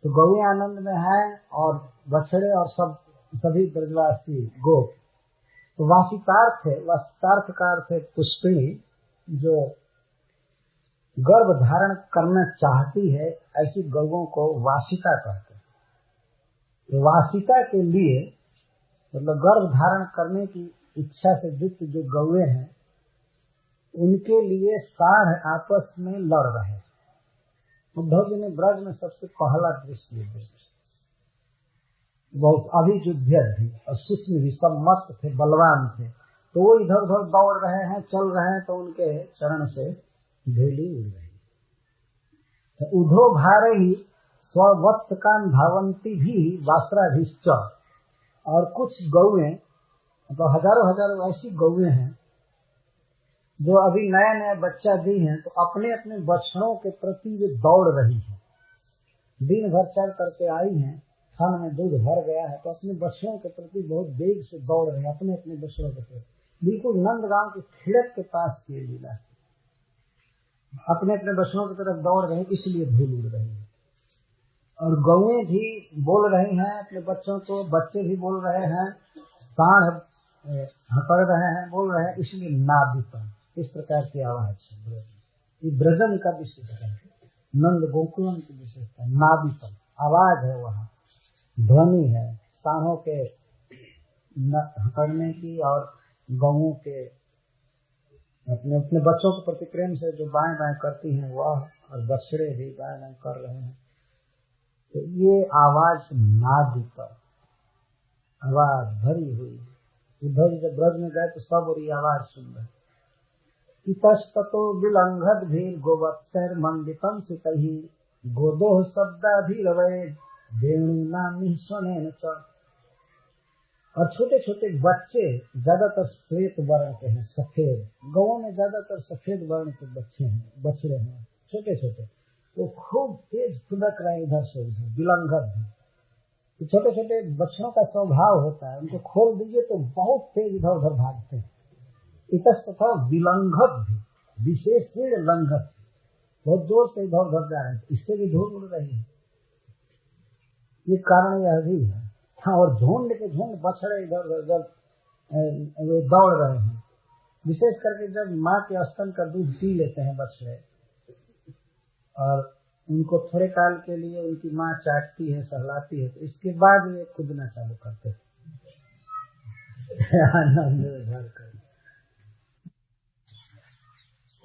तो गौएं आनंद में है और बछड़े और सभी ब्रजवासी गोप। तो वासितार्थ है, वासितार्थ का अर्थ है पुष्पिणी, जो गर्भ धारण करना चाहती है, ऐसी गौओं को वासिता कहते हैं। तो वासिता के लिए मतलब गर्भ धारण करने की इच्छा से युक्त जो गौएं हैं, उनके लिए सांड आपस में लड़ रहे। उद्धव जी ने ब्रज में सबसे पहला दृश्य ये देखा। बहुत अभियुध्यत भी और सुस्म भी, सब मस्त थे, बलवान थे। तो वो इधर उधर दौड़ रहे हैं, चल रहे हैं, तो उनके चरण से धूलि उड़ रही। तो उधो भारे ही स्ववत्सकान धावंती भी वास्त्राभिश्च। और कुछ गौएं, मतलब हजारों हजारों ऐसी गौएं हैं जो अभी नया नया बच्चा दी हैं, तो अपने अपने बछड़ों के प्रति वे दौड़ रही हैं। दिन भर चल करके आई हैं, थन में दूध भर गया है, तो अपने बछड़ों के प्रति बहुत वेग से दौड़ रहे हैं, अपने अपने बछड़ों के प्रति। बिल्कुल नंदगांव की खिड़क के पास की लीला है। अपने अपने बछड़ों की तरफ दौड़ रहे हैं, इसलिए धूल उड़ रही है। और गौएं भी बोल रही हैं अपने बच्चों को, बच्चे भी बोल रहे हैं, सांड हकड़ रहे हैं, बोल रहे हैं, इसलिए नादिपन, इस प्रकार की आवाज है। ये ब्रजम का विशेषता है, नंद गोकुलम की विशेषता, नादिपन आवाज है, वहाँ ध्वनि है सांडों के हकड़ने की और गौओं के अपने अपने बच्चों के प्रति प्रेम से जो बाएं बाएं करती हैं वह, और बछड़े भी बाएं बाएं कर रहे हैं। तो ये आवाज नादिपन, आवाज भरी हुई। उद्धव जी जब ब्रज में गए तो सब और ये आवाज सुन रहे। इतस्ततो विलंघत भी गोवत्सर मंडितम से कही गोदोह शब्दा भी रवे वेणु नामी स्वनेन च। और छोटे छोटे बच्चे ज्यादातर श्वेत वर्ण के हैं, सफेद। गौओं में ज्यादातर सफेद वर्ण के बच्चे हैं, बछड़े हैं छोटे छोटे। तो खूब तेज फुदक रहे इधर से उधर, विलंघत भी। तो छोटे छोटे बच्चों का स्वभाव होता है, उनको खोल दीजिए तो बहुत तेज इधर उधर भागते हैं। इतस्तथा विलंघत भी, विशेष तीव्र लंघत, बहुत जोर से इधर उधर जा रहे हैं, इससे भी धूल उड़ रही है। ये कारण यह भी है। हाँ, और झुंड के झुंड बछड़े इधर उधर वे दौड़ रहे हैं। विशेष करके जब माँ के स्तन का दूध पी लेते हैं बछड़े, और उनको थोड़े काल के लिए उनकी माँ चाटती है, सहलाती है, तो इसके बाद वे कूदना चालू करते हैं, आनंद भर कर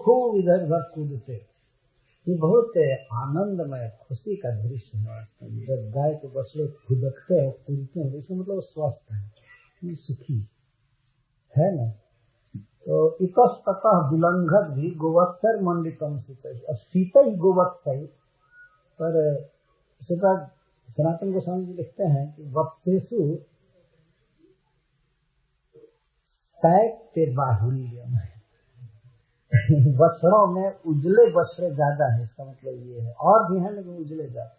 खूब इधर उधर कूदते। ये बहुत आनंदमय खुशी का दृश्य है। जब गाय के बछड़े खुदकते हैं, कूदते हैं, इसका मतलब स्वस्थ है, सुखी है ना। तो इतस्ततः विलंघत भी गोवत्सर मंडितम सीतई। और सीतई गोवत्सई पर सनातन गोस्वामी जी लिखते हैं कि वत्सेषु तैक्ते बाहुल्यम, बछड़ों में उजले बछड़े ज्यादा है, इसका मतलब ये है। और भी हैं लेकिन उजले ज्यादा।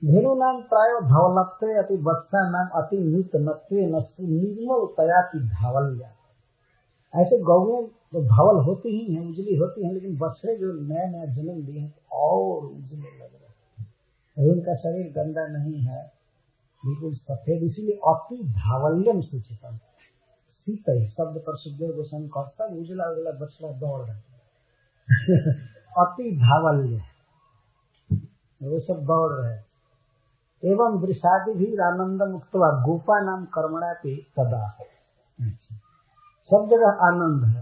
धेनु नाम प्राय धवलत्वे अति वत्सा नाम अति नूतनत्वे नस्सु निर्मल तयाति धावल्या। ऐसे गौएं तो धवल होती ही हैं, उजली होती हैं, लेकिन बछड़े जो नया नया जन्म लिए हैं और उजले लग रहे हैं। उनका शरीर गंदा नहीं है, बिल्कुल सफेद, इसीलिए अति धावल्यम सूचित। सीतई शब्द पर सुखदेव गोस्वामी का सब उजला उजला बछड़ा दौड़ रहे अति धावल्य, वो सब दौड़ रहे। एवं वृषादि भी आनंद मुक्त गोपा नाम कर्मणा पे तदा। सब जगह आनंद है।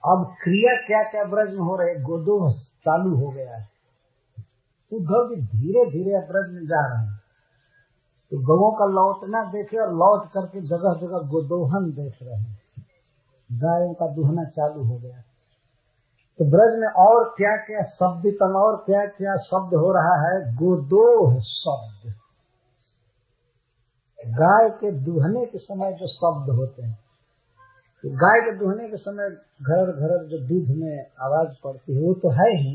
अब क्रिया क्या क्या ब्रज में हो रहे, गोदोह चालू हो गया है। उद्धव जी धीरे धीरे ब्रज में जा रहे हैं, तो गौओं का लौटना देखे और लौट करके जगह जगह गोदोहन देख रहे हैं, गायों का दुहना चालू हो गया। तो ब्रज में और क्या क्या शब्द और क्या क्या शब्द हो रहा है, गोदोह शब्द। गाय के दूहने के समय जो शब्द होते हैं, तो गाय के दूहने के समय घर घर जो दूध में आवाज पड़ती है वो तो है ही,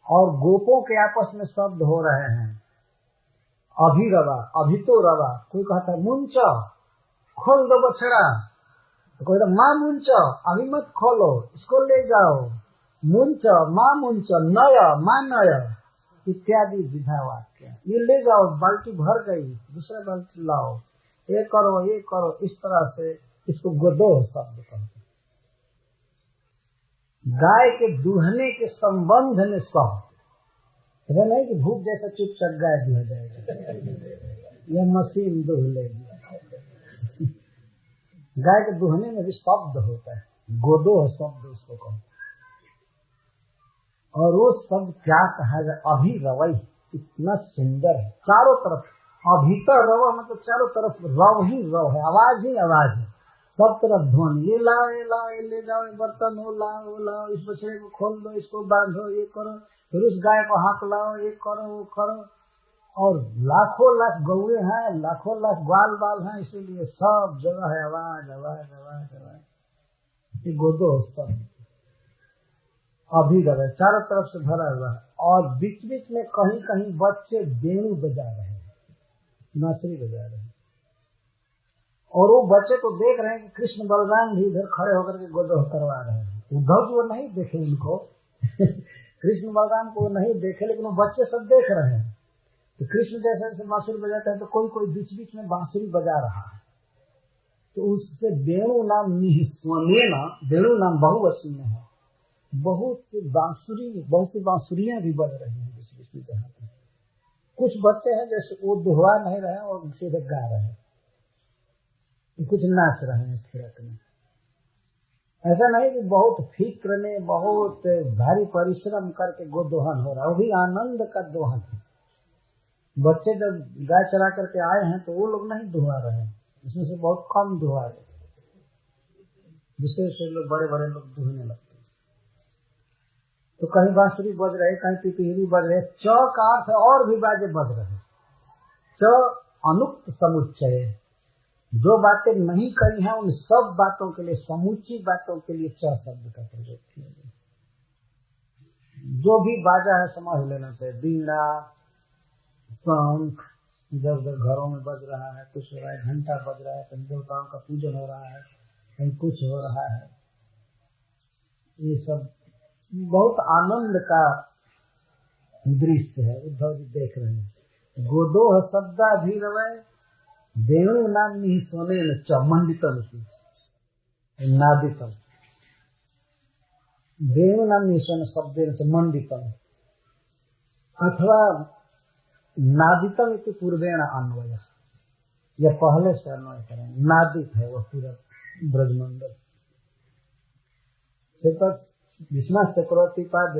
और गोपों के आपस में शब्द हो रहे हैं, अभी रवा, अभी तो रवा। कोई कहता है मुंच, खोल दो बछड़ा, तो कोई कहता माँ मुंच, अभी मत खोलो, इसको ले जाओ, मुंच माँ मुंच, नय माँ नय, इत्यादि विधा वाक्य। ये ले जाओ, बाल्टी भर गई, दूसरा बाल्टी लाओ, ये करो, इस तरह से इसको गोदोह शब्द कहते हैं। गाय के दूहने के संबंध में शब्द, ऐसा नहीं कि भूख जैसा चुपचाप गाय दूह जाएगा, यह मशीन दूह लेगी। गाय के दूहने में भी शब्द होता है, गोदोह शब्द उसको कहते हैं। और वो शब्द क्या कहा जाए, अभी रवई, इतना सुंदर है। चारों तरफ अभीतर रव, मतलब चारों तरफ रव ही रव है, आवाज ही आवाज है, सब तरफ ध्वनि। ये लाओ, ये लाओ, ये ले जाओ, ये बर्तन हो लाओ, वो लाओ, इस बछड़े को खोल दो, इसको बांधो, ये करो, फिर उस गाय को हाथ लाओ, ये करो, वो करो। और लाखों लाख गौए हैं, लाखों लाख ग्वाल बाल हैं, इसीलिए सब जगह है आवाज आवाज आवाज आवाज। ये गोदोह शब्द अभी रहे, चारों तरफ से भरा हुआ है। और बीच बीच में कहीं कहीं बच्चे बेणु बजा रहे हैं, बांसुरी बजा रहे हैं, और वो बच्चे तो देख रहे हैं कि कृष्ण बलराम भी इधर खड़े होकर के गोदोह करवा रहे हैं। उद्धव जी वो नहीं देखे उनको कृष्ण बलराम को वो नहीं देखे, लेकिन वो बच्चे सब देख रहे हैं। तो कृष्ण जैसे जैसे बांसुरी बजाते हैं तो कोई कोई बीच बीच में बांसुरी बजा रहा है, तो उससे बेणु नाम निःस्वनेन, बेणु नाम बहुवचन में है, बहुत सी बांसुरियां भी बज रही हैं बीच बीच में। जहाँ पे कुछ बच्चे हैं जैसे वो दुहवा नहीं रहे हैं, वो सीधे गा रहे हैं, कुछ नाच रहे हैं थिरक में। ऐसा नहीं कि बहुत फिक्र में, बहुत भारी परिश्रम करके गोदोहन हो रहा है, वो भी आनंद का दोहन है। बच्चे जब गाय चरा करके आए हैं तो वो लोग नहीं दुहवा रहे हैं, उसमें से बहुत कम दुहवा रहे, दूसरे से लोग बड़े बड़े लोग दुहने लगते। तो कहीं बांसुरी बज रहे, कहीं पिपीहिरी बज रहे, च का अर्थ है और भी बाजे बज रहे। च अनुक्त समुच्चय, जो बातें नहीं कही हैं उन सब बातों के लिए, समूची बातों के लिए च शब्द का प्रयोग किया गया। जो भी बाजा है समझ लेना चाहिए, बीना, शंख, इधर उधर घरों में बज रहा है, कुछ हो रहा है, घंटा बज रहा है, कहीं देवताओं का पूजन हो रहा है, कहीं कुछ हो रहा है, ये सब बहुत आनंद का दृश्य है। उद्धव जी देख रहे हैं। गोदोह शब्दा भी रवे, वेणु नाम निःस्वनेन च मंडितम की, नादितम, वेणु नाम निःस्वन शब्देन च मंडितम, अथवा नादितम इति पूर्वेण अन्वय, या पहले से अन्वय करेंगे। नादित है वह पूरा ब्रजमंडल। विश्वनाथ चक्रवर्ती पाद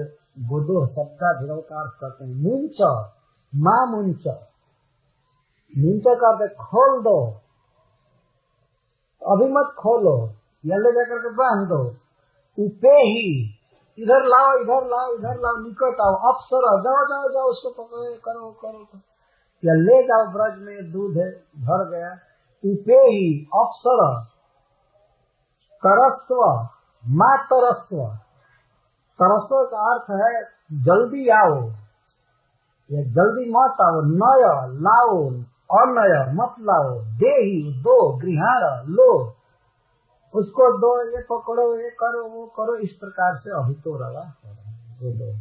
गोदोह शब्दाभिनव का अर्थ करते हैं। मुंच माँ मुंच, मुंच का अर्थ खोल दो, अभी मत खोलो, या ले जाकर के बांध दो। उपे ही, इधर लाओ इधर लाओ इधर लाओ, निकट आओ, अप्सर जाओ जाओ जाओ, उसको पकड़ो, करो करो, या ले जाओ, ब्रज में दूध है भर गया। उपे ही अप्सर, तरस्व माँ तरस्व, तरस्व का अर्थ है जल्दी आओ या जल्दी मत आओ, नय लाओ, अनय मत लाओ, दे ही दो, गृहाण लो, उसको दो, ये पकड़ो, ये करो, वो करो, इस प्रकार से अभी तो रवा हो रहा है।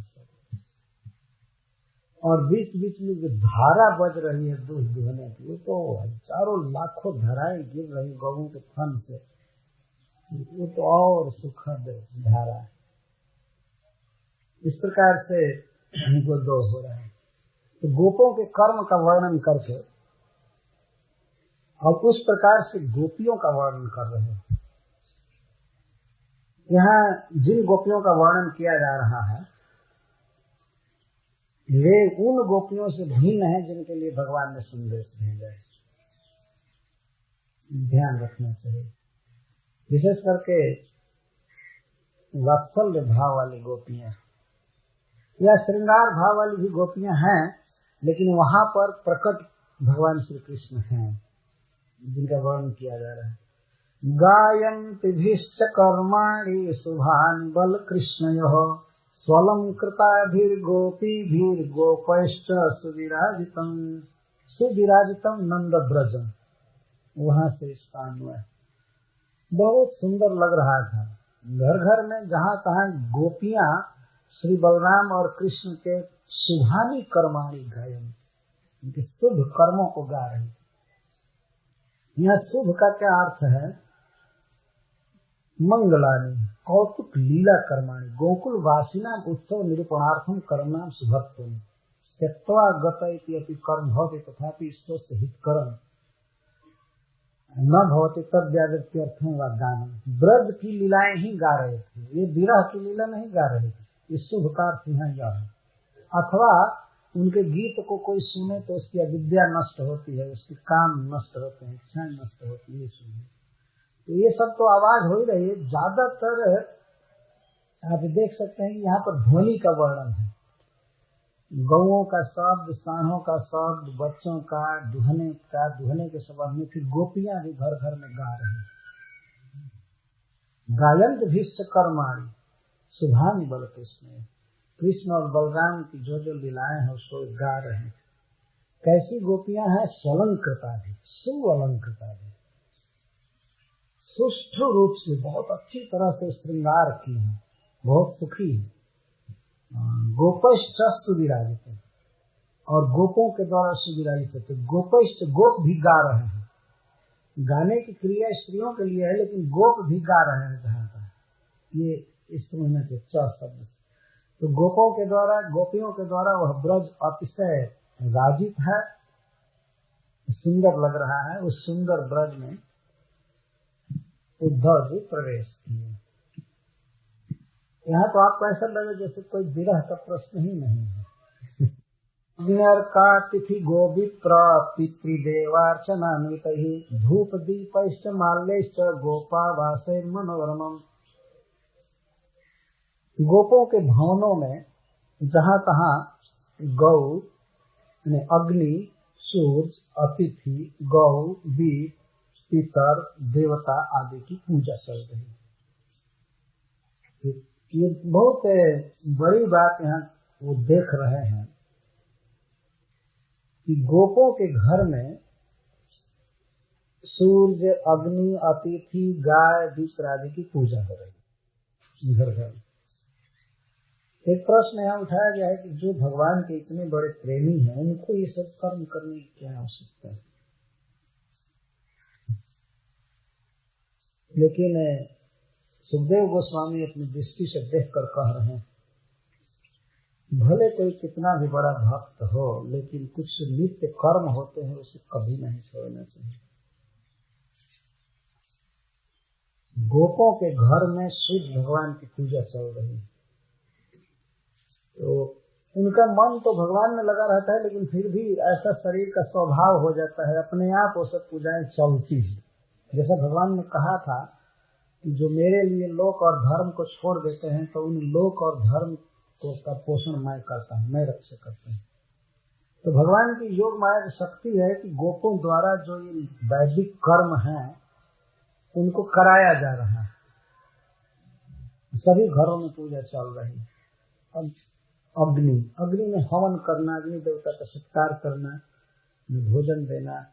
और बीच बीच में जो धारा बज रही है दूध दुहने की, वो तो हजारों लाखों धाराएं गिर रही गौओं के फन से, वो तो और सुखद धारा है। इस प्रकार से गोदोह हो रहा है। तो गोपों के कर्म का वर्णन करके और उस प्रकार से गोपियों का वर्णन कर रहे हैं। यहाँ जिन गोपियों का वर्णन किया जा रहा है वे उन गोपियों से भिन्न है जिनके लिए भगवान ने संदेश भेजा है। ध्यान रखना चाहिए। विशेष करके वात्सल्य भाव वाली गोपियां या श्रृंगार भाव वाली भी गोपियां हैं, लेकिन वहां पर प्रकट भगवान श्री कृष्ण हैं, जिनका वर्णन किया जा रहा है। गायन्तिभिश्च कर्माणि शुभानि बलकृष्णयोः स्वलंकृताभिर्गोपीभिर्गोपैश्च सुविराजितम्। सुविराजितम नंद ब्रजम, वहां से इसका अन्वय बहुत सुंदर लग रहा था। घर घर में जहाँ तहाँ गोपियां श्री बलराम और कृष्ण के शुभानि कर्माणि गायन, उनके शुभ कर्मों को गा रही। यह शुभ का क्या अर्थ है? मंगलानि कौतुक लीला कर्माणि गोकुल वासिना उत्सव निरूपणार्थम कर्मणाम शुभत्वम् त्यक्त्वा गत इति अपि कर्म भवति तथापि स्वस्य हितकरम न भवति तद्व्यावृत्त्यर्थम वा गानम। ब्रज की लीलाएं ही गा रहे थे, ये विरह की लीला नहीं गा रहे थे। इस शुभ का अर्थ यहाँ यह है। अथवा उनके गीत को कोई सुने तो उसकी अविद्या नष्ट होती है, उसके काम नष्ट होते हैं, इच्छाएं नष्ट होती है, सुने तो ये सब तो आवाज हो ही रही है। ज्यादातर आप देख सकते हैं यहाँ पर ध्वनि का वर्णन है। गौओं का शब्द, सांडों का शब्द, बच्चों का दुहने के संबंध में फिर गोपियां भी घर घर में गा रही। गायंत भीष्ट कर्माणि शुभानि बल कृष्ण और बलराम की जो जो लीलाएं हैं उसको गा रहे हैं। कैसी गोपियां हैं? स्वलंकृता भी, सुअलंकृता भी, सुष्ठु रूप से बहुत अच्छी तरह से श्रृंगार की है, बहुत सुखी है। गोपैश्च सुविराजित, और गोपों के द्वारा सुविराजित होते। गोपैश्च गोप भी गा रहे हैं। गाने की क्रिया स्त्रियों के लिए है, लेकिन गोप भी गा रहे हैं जहाँ तक ये इस महीने के च शब्द से। तो गोपों के द्वारा, गोपियों के द्वारा वह ब्रज अतिशय राजित है, सुंदर लग रहा है। उस सुंदर ब्रज में उद्धव जी प्रवेश किए। यहाँ तो आपको ऐसा लगे जैसे कोई विरह का प्रश्न ही नहीं है। का तिथि गोविप्र पितृदेवार्चनान्वितैः धूप दीपैश्च माल्यैश्च गोपावासैर् मनोरमम्। गोपों के भवनों में जहाँ तहाँ गौ, अग्नि, सूर्य, अतिथि, गौ, दीप, पितर, देवता आदि की पूजा चल रही है। ये बहुत बड़ी बात यहाँ वो देख रहे हैं कि गोपों के घर में सूर्य, अग्नि, अतिथि, गाय, दूसरे आदि की पूजा हो रही है घर घर। एक प्रश्न यहाँ उठाया गया है कि जो भगवान के इतने बड़े प्रेमी हैं उनको ये सब कर्म करने की क्या आवश्यकता है? लेकिन सुखदेव गोस्वामी अपनी दृष्टि से देखकर कह रहे हैं, भले कोई कितना भी बड़ा भक्त हो, लेकिन कुछ नित्य कर्म होते हैं उसे कभी नहीं छोड़ना चाहिए। गोपों के घर में सूर्य भगवान की पूजा चल रही है, तो उनका मन तो भगवान में लगा रहता है, लेकिन फिर भी ऐसा शरीर का स्वभाव हो जाता है, अपने आप वो सब पूजाएं चलती है। जैसा भगवान ने कहा था कि जो मेरे लिए लोक और धर्म को छोड़ देते हैं तो उन लोक और धर्म को का पोषण मैं करता हूँ, मैं रक्षा करता हूँ। तो भगवान की योग माया की शक्ति है कि गोपों द्वारा जो ये वैदिक कर्म हैं उनको कराया जा रहा है। सभी घरों में पूजा चल रही है। अब अग्नि में हवन करना, अग्नि देवता का सत्कार करना, भोजन देना,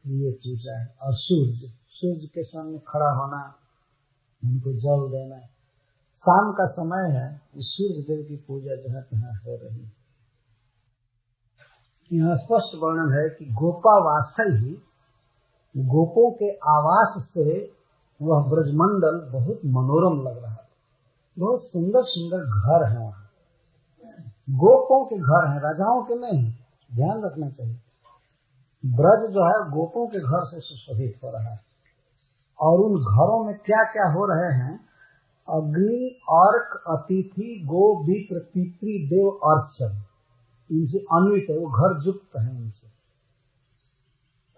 ये पूजा है। और सूर्य के सामने खड़ा होना, उनको जल देना। शाम का समय है, सूर्य देव की पूजा जहाँ तहाँ हो रही है। यहाँ स्पष्ट वर्णन है कि गोपावासै ही, गोपों के आवास से वह ब्रजमंडल बहुत मनोरम लग रहा है। बहुत सुंदर सुंदर घर हैं, गोपों के घर हैं, राजाओं के नहीं। ध्यान रखना चाहिए, ब्रज जो है गोपों के घर से सुशोभित हो रहा है। और उन घरों में क्या क्या हो रहे हैं? अग्नि, अर्क, अतिथि, गो, विप्र, पितृ, देव, अर्चन, इनसे अन्वित है, वो घर युक्त है इनसे।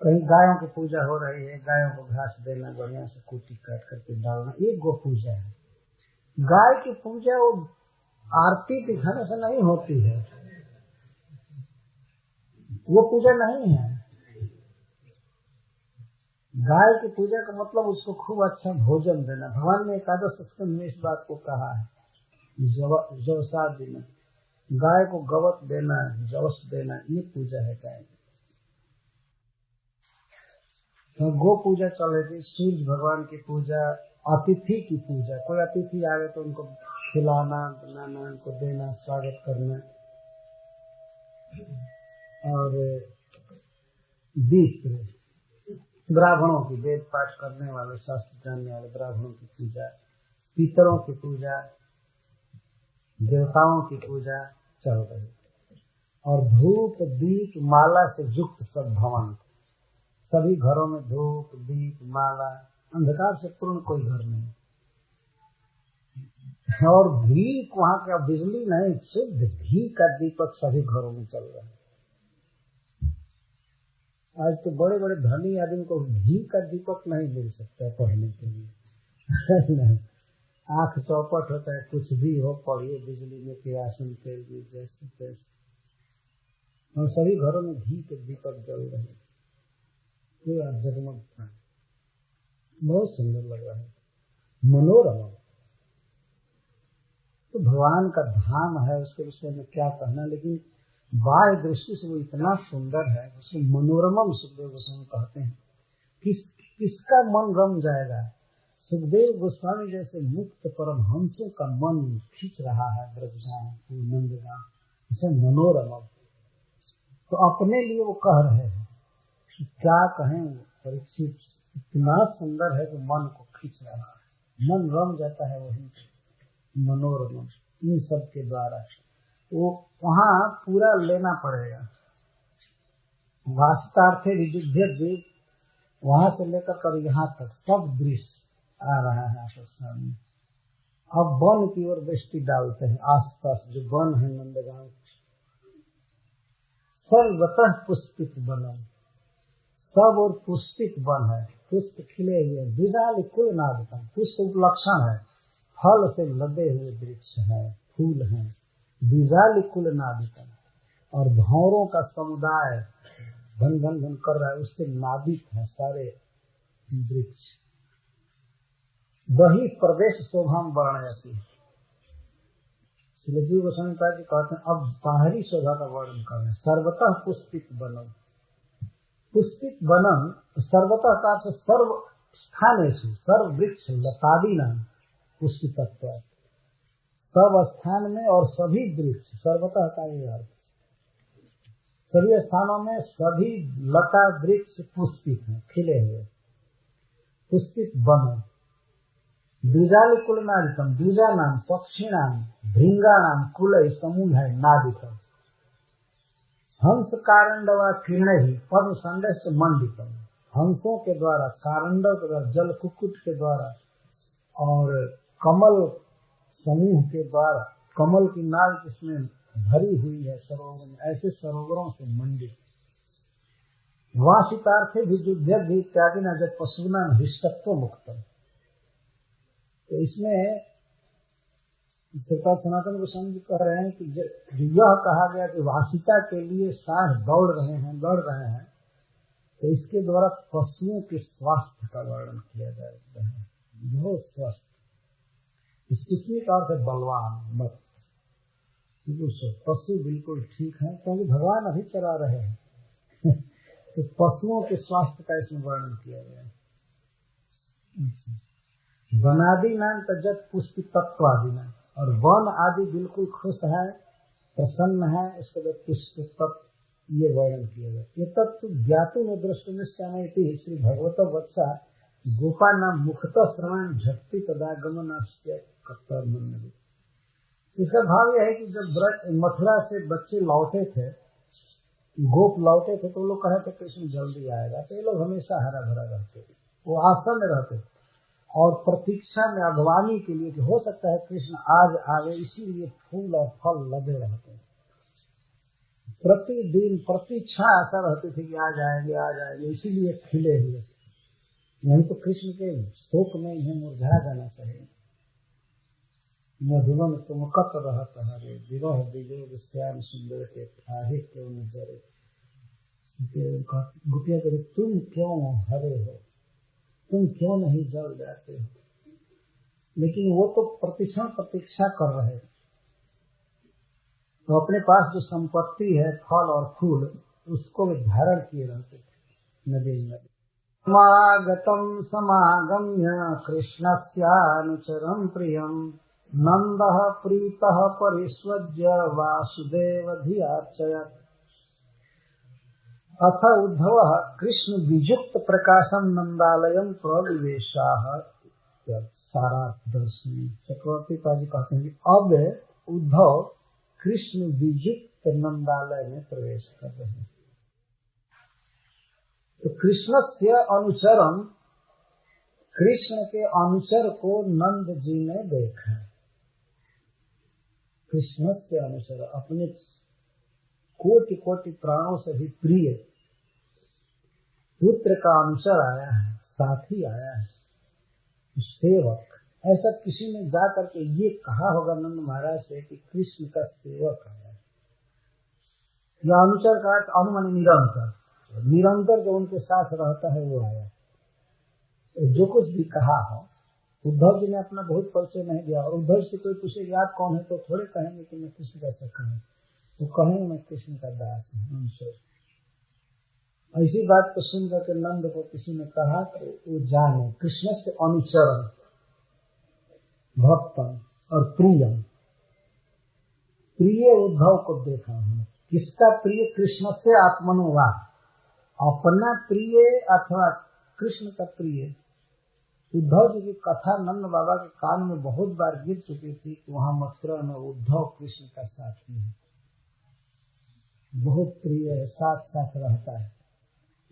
कहीं गायों की पूजा हो रही है, गायों को घास देना, बढ़िया से कुटी काट करके डालना, ये गो पूजा है। गाय की पूजा वो आरती दिखाने से नहीं होती है, वो पूजा नहीं है। गाय की पूजा का मतलब उसको खूब अच्छा भोजन देना। भगवान ने एकादश स्कंद में इस बात को कहा है, जवसा देना, गाय को गवत देना, जवस देना, ये पूजा है गाय की। तो गो पूजा चल रही थी, सूर्य भगवान की पूजा, अतिथि की पूजा। कोई अतिथि आ गए तो उनको खिलाना, बनाना, उनको देना, स्वागत करना। और दीप ब्राह्मणों की, वेद पाठ करने वाले, शास्त्र जानने वाले ब्राह्मणों की पूजा, पितरों की पूजा, देवताओं की पूजा चल रही। और धूप दीप माला से युक्त सब भवन, सभी घरों में धूप दीप माला, अंधकार से पूर्ण कोई घर नहीं। और घी वहां का, बिजली नहीं, शुद्ध घी का दीपक सभी घरों में चल रहा है। आज तो बड़े बड़े धनी आदमी को घी का दीपक नहीं मिल सकता पढ़ने के लिए। आंख चौपट होता है, कुछ भी हो पढ़िए बिजली में, किरासन तेल में, जैसे तैसे। और सभी घरों में घी के दीपक जल रहे हैं, पूरा जगमग था, बहुत सुंदर लग रहा है, मनोरम। तो भगवान का धाम है, उसके विषय में क्या कहना, लेकिन बाह्य दृष्टि से वो इतना सुंदर है, उसको मनोरमम सुखदेव गोस्वामी कहते हैं। किसका मन रम जाएगा? सुखदेव गोस्वामी जैसे मुक्त परमहंसों का मन खींच रहा है ब्रजधाम, नंदगांव, इसे मनोरमम। तो अपने लिए वो कह रहे हैं कि क्या कहें, परीक्षित इतना सुंदर है कि मन को खींच रहा है, मन रम जाता है वही मनोरमम। इन सब के द्वारा वो वहां पूरा लेना पड़ेगा। वास्तार्थे विजुद्ध द्वीप, वहां से लेकर कर यहाँ तक सब दृश्य आ रहा है आपके सामने। अब वन की ओर दृष्टि डालते हैं, आसपास जो वन है नंदगांव, सर्वतः पुष्पित वन, सब और पुष्पित वन है, पुष्प खिले हुए, द्विजाल कुल नादकम, पुष्प उपलक्षण है, फल से लदे हुए वृक्ष है, फूल है, द्विजाल कुल नादकम, और भौरों का समुदाय घन घन घन कर रहा है, उससे नादित है सारे वृक्ष। वही प्रवेश शोभा वर्णयति। श्रीजी गोस्वामी जी कहते हैं अब बाहरी शोभा का वर्णन कर रहे हैं। सर्वतः पुष्पित वनम, पुष्पित वनम सर्वतः का अर्थ सर्व स्थानेषु, सर्व वृक्ष लतादि नाम पुष्पितत्व, सब स्थान में और सभी वृक्ष, सर्वतः का ये अर्थ, सभी स्थानों में सभी लता वृक्ष पुष्पित हैं, खिले हुए, पुष्पित वन। द्विजाल कुल नादितम, द्विजा नाम पक्षी नाम, भृंगा नाम कुल समूह है नादितम, हंस कारंडवा किरण ही पद्म संडे से मंडितम, हंसों के द्वारा, कारंडव के द्वारा, जल कुक्कुट के द्वारा और कमल समूह के द्वारा, कमल की नाल जिसमें भरी हुई है सरोवर में, ऐसे सरोवरों से मंडित। वासितार्थे विजुद्ध भी इत्यादि न जब पशुना हृष्टत्व मुक्तम। तो इसमें श्रीपाद सनातन गोस्वामी जी कह रहे हैं कि यह कहा गया कि वासिता के लिए साढ़ दौड़ रहे हैं, लड़ रहे हैं, तो इसके द्वारा पशुओं के स्वास्थ्य का वर्णन किया जाता है। बहुत स्वस्थ, सुस्मी का अर्थ है बलवान, मत, पशु बिल्कुल ठीक है, क्योंकि भगवान अभी चला रहे हैं। तो पशुओं के स्वास्थ्य का इसमें वर्णन किया गया है। वनादि नाम तजत पुष्पि तत्व आदि नाम, और वन आदि बिल्कुल खुश है, प्रसन्न है, उसके बाद पुष्प तत्व ये वर्णन किया गया। ये तत्व ज्ञातु में दृष्टि श्यामयति श्री भगवत वत्सा गोपा नाम मुखतः श्रवण झक्ति तदागमन कर्तव्य। इसका भाव यह है कि जब मथुरा से बच्चे लौटे थे, गोप लौटे थे, तो लोग कहे थे कृष्ण जल्दी आएगा, तो ये लोग हमेशा हरा भरा रहते थे, वो आश्रम में रहते थे और प्रतीक्षा में अगवानी के लिए कि हो सकता है कृष्ण आज आवे, इसीलिए फूल और फल लगे रहते हैं। प्रतिदिन प्रतीक्षा ऐसा रहती थी कि आ जाएंगे, इसीलिए खिले हुए। नहीं तो कृष्ण के शोक में इन्हें मुरझा जाना चाहिए। मधुबन तुमकत रहत हरे, विरह विजोग श्याम सुंदर के ठाहे क्यों नजरे। गोपिया कहते तुम क्यों हरे हो, तुम क्यों नहीं जल जाते हो? लेकिन वो तो प्रतिक्षण प्रतीक्षा कर रहे थे। तो अपने पास जो संपत्ति है, फल और फूल, उसको वे धारण किए रहते थे नदी नदी। समागतम समागम्य कृष्णस्यानुचरं प्रियं नंदः प्रीतः परिष्वज्य वासुदेवधियार्चयत्। अथ उद्धवः कृष्ण विजुक्त प्रकाशं नंदालयं प्रविवेशाः। सारार्थ दर्शन चक्रवर्ती पाजी कहते हैं कि अब उद्धव कृष्ण विजुक्त नंदालय में प्रवेश कर रहे हैं। तो कृष्ण से अनुचरम, कृष्ण के अनुचर को नंद जी ने देखा। कृष्ण से अनुचर, अपने कोटि कोटि प्राणों से भी प्रिय पुत्र का अनुचर आया है, साथी आया है, सेवक। ऐसा किसी ने जाकर के ये कहा होगा नंद महाराज से कि कृष्ण का सेवक आया है। यह अनुचर का अर्थ अनुमान निरंतर, निरंतर जो उनके साथ रहता है वो आया। जो कुछ भी कहा हो, उद्धव जी ने अपना बहुत परिचय नहीं दिया। और उद्धव से कोई पूछे याद कौन है तो थोड़े कहेंगे कि मैं कृष्ण का सखा हूं, वो कहेंगे मैं कृष्ण का दास हूं, अनुचर। ऐसी बात को सुनकर के नंद को किसी ने कहा तो वो जाने कृष्ण से अनुचरण, भक्तन और प्रियम, प्रिय उद्धव को देखा हूं। किसका प्रिय? कृष्ण से आत्मनोवा, अपना प्रिय अथवा कृष्ण का प्रिय। उद्धव जी की कथा नंद बाबा के कान में बहुत बार गिर चुकी थी कि वहां मथुरा में उद्धव कृष्ण का साथी है, बहुत प्रिय है, साथ साथ रहता है।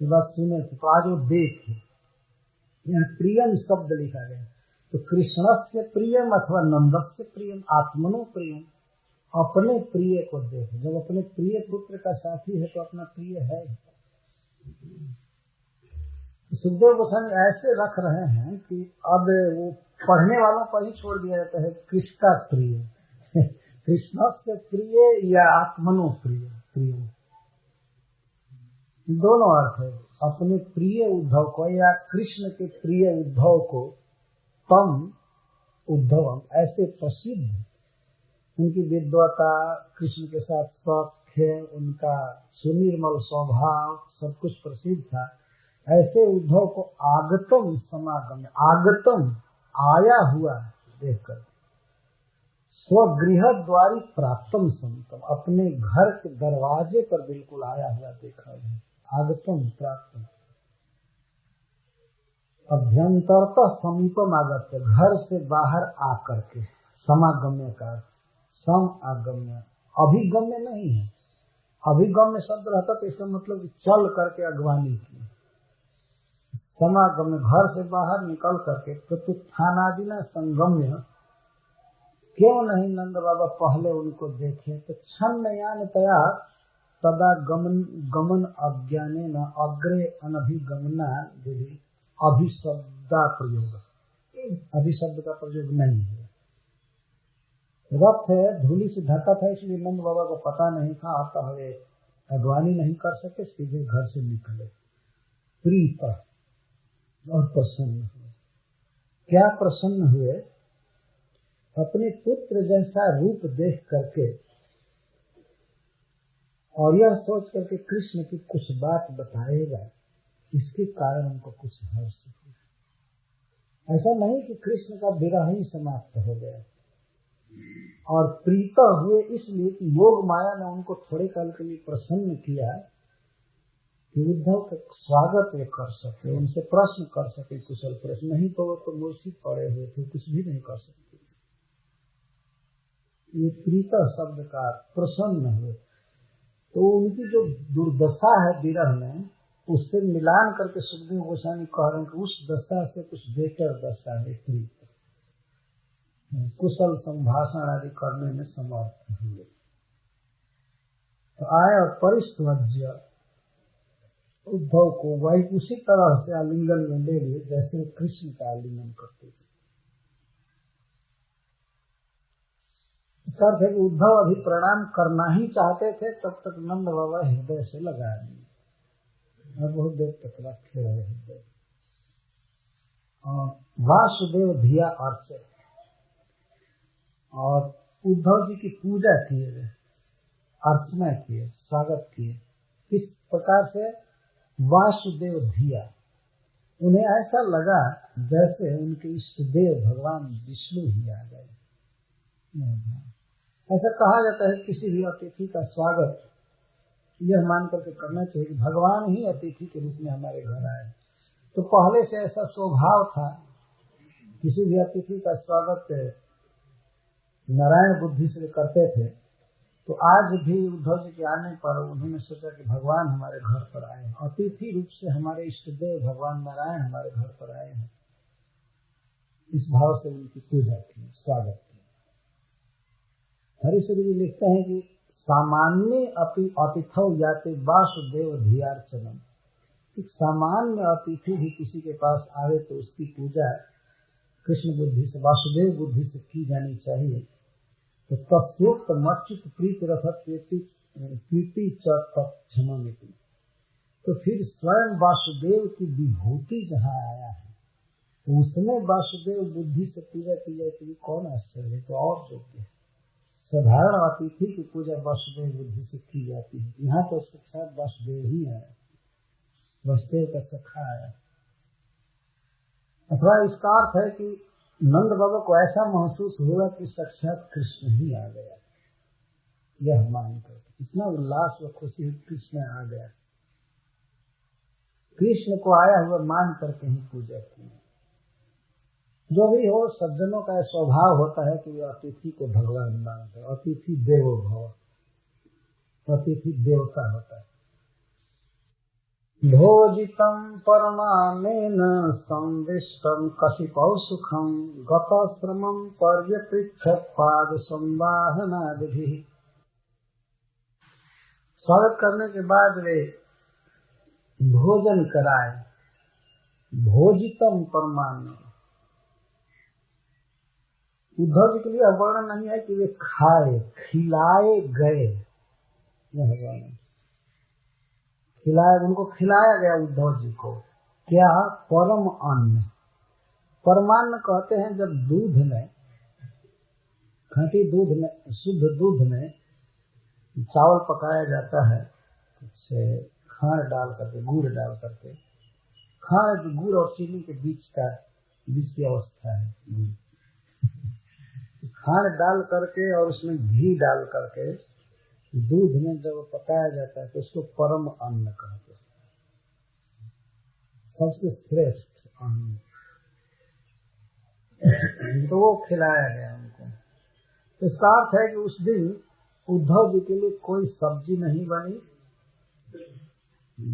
ये बात सुने तो आज वो देखे, यहाँ प्रियम शब्द लिखा गया। तो कृष्ण से प्रियम अथवा नंदस्य प्रियम, आत्मनो प्रियम, अपने प्रिय को देख। जब अपने प्रिय पुत्र का साथी है तो अपना प्रिय है। सुखदेव गोस्वामी ऐसे रख रहे हैं कि अब वो पढ़ने वालों पर ही छोड़ दिया जाता है किसका प्रिय, कृष्ण से प्रिय या आत्मनो प्रिय। प्रिय दोनों अर्थ है, अपने प्रिय उद्धव को या कृष्ण के प्रिय उद्धव को। तम उद्धवम, ऐसे प्रसिद्ध, उनकी विद्वता, कृष्ण के साथ सख्य, उनका सुनिर्मल स्वभाव, सब कुछ प्रसिद्ध था। ऐसे उद्धव को आगतम समागम, आगतम आया हुआ देखकर, स्वगृह द्वारी प्राप्तम संतम, अपने घर के दरवाजे पर बिल्कुल आया हुआ देखा है। आगतम प्राप्तम, अभ्यंतरतः समीपम आगत्य, घर से बाहर आकर के। समागम्य का अर्थ सम आगम्य, अभिगम्य नहीं है। अभिगम्य शब्द रहता तो इसका मतलब चल करके अगवानी की। समागम्य, घर से बाहर निकल करके। प्रत्युत्थानादिना संगम्य, क्यों नहीं नंद बाबा पहले उनको देखे? तो छन्नयान तया तदा गमन अज्ञाने न अग्रे अनभिगमना विधि, अभिशब्दा प्रयोग, अभिशब्द का प्रयोग नहीं है। रथ धूली से ढका था इसलिए नंद बाबा को पता नहीं था, आता है अगवानी नहीं कर सके, सीधे घर से निकले। प्रीत और प्रसन्न हुए। क्या प्रसन्न हुए? अपने पुत्र जैसा रूप देख करके और यह सोच करके कृष्ण की कुछ बात बताएगा, इसके कारण उनको कुछ हर्ष हुआ। ऐसा नहीं कि कृष्ण का विरह ही समाप्त हो गया। और प्रीत हुए इसलिए कि योग माया ने उनको थोड़े काल के लिए प्रसन्न किया कि उद्धव का स्वागत वे कर सके, उनसे प्रश्न कर सके, कुशल प्रश्न। नहीं तो वो तो मूर्छित पड़े हुए थे, कुछ भी नहीं कर सकते थे। ये प्रीत शब्द का प्रसन्न हुए। तो उनकी जो दुर्दशा है विरह में, उससे मिलान करके सुखदेव गोस्वामी कह रहे हैं कि उस दशा से कुछ बेटर दशा है प्रीत। कुशल संभाषण आदि करने में समर्थ हुए। तो आए और परिस्वज्य, उद्धव को वही उसी तरह से आलिंगन में ले लिए जैसे कृष्ण का आलिंगन करते थे। इसका अर्थ है कि उद्धव अभी प्रणाम करना ही चाहते थे, तब तक नंद बाबा हृदय से लगा दिए और बहुत देर तक रखे रहे हृदय। वासुदेव धिया अर्चय, और उद्धव जी की पूजा किए गए, अर्चना किए, स्वागत किए। किस प्रकार से? वासुदेव धिया, उन्हें ऐसा लगा जैसे उनके इष्ट देव भगवान विष्णु ही आ गए। ऐसा कहा जाता है किसी भी अतिथि का स्वागत यह मान करके करना चाहिए कि भगवान ही अतिथि के रूप में हमारे घर आए। तो पहले से ऐसा स्वभाव था, किसी भी अतिथि का स्वागत नारायण बुद्धि से करते थे। तो आज भी उद्धव जी के आने पर उन्होंने सोचा कि भगवान हमारे घर पर आए हैं, अतिथि रूप से हमारे इष्ट देव भगवान नारायण हमारे घर पर आए हैं। इस भाव से उनकी पूजा की, स्वागत की। हरिश्चंद्र जी लिखते हैं कि सामान्य अतिथौ याते वासुदेव धियार्चनम, एक सामान्य अतिथि भी किसी के पास आवे तो उसकी पूजा कृष्ण बुद्धि से, वासुदेव बुद्धि से की जानी चाहिए। तो तस्योक्त मच्युत प्रीति रथत प्रीति च तत्क्षममिति, तो फिर स्वयं वासुदेव की विभूति जहाँ आया है उसमें वासुदेव बुद्धि से पूजा की जाए तो कौन आश्चर्य है। तो और योग्य है। साधारण अतिथि की पूजा वासुदेव बुद्धि से की जाती है। यहाँ तो साक्षात वासुदेव ही आया, वासुदेव का सखा आया। अथवा इसका अर्थ है कि नंद बाबा को ऐसा महसूस हुआ कि साक्षात कृष्ण ही आ गया, यह मानकर इतना उल्लास व खुशी, कृष्ण आ गया, कृष्ण को आया हुआ मान करके ही पूजा की। जो भी हो, सज्जनों का स्वभाव होता है कि वे अतिथि को भगवान मानते हैं। अतिथि देवो भव, अतिथि देवता होता है। भोजितं परमानेन संविष्टं कशिपौ सुखं गतश्रमं पर्यपृच्छत् पाद संवाहनादिभिः। स्वागत करने के बाद वे भोजन कराए। भोजितम परमानेन, उद्धव जी के लिए वर्णन नहीं है कि वे खाए, खिलाए गए, यह वर्णन खिलाया, उनको खिलाया गया उद्धव जी को। क्या? परम अन्न। परमान्न कहते हैं जब दूध में, खंटी दूध में, शुद्ध दूध में चावल पकाया जाता है, कुछ खांड डाल करके, गुड़ डाल करके, खांड गुड़ और चीनी के बीच की अवस्था है गुड़, खांड डाल करके और उसमें घी डाल करके दूध में जब पकाया जाता है तो उसको परम अन्न कहते हैं, सबसे श्रेष्ठ अन्न। तो वो खिलाया गया उनको। इसका अर्थ है कि उस दिन उद्धव जी के लिए कोई सब्जी नहीं बनी,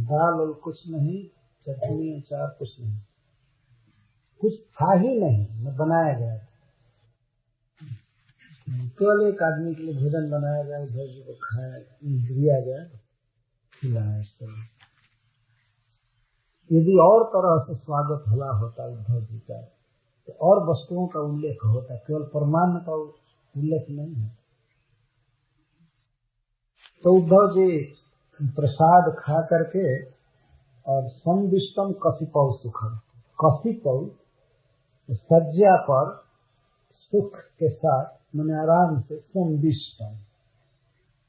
दाल और कुछ नहीं, चटनी अचार कुछ नहीं, कुछ था ही नहीं, न बनाया गया था। केवल एक आदमी के लिए भोजन बनाया गया, उद्धव जी को खाया दिया गया, खिलाया। इस तरह से यदि और तरह से स्वागत हुआ होता उद्धव जी का तो और वस्तुओं का उल्लेख होता, केवल परमान्न का उल्लेख नहीं है। तो उद्धव जी प्रसाद खा करके और संविष्टम कशिपौ सुखम, कशिपौ सज्जा पर सुख के साथ, मैंने आराम से, संविष्टम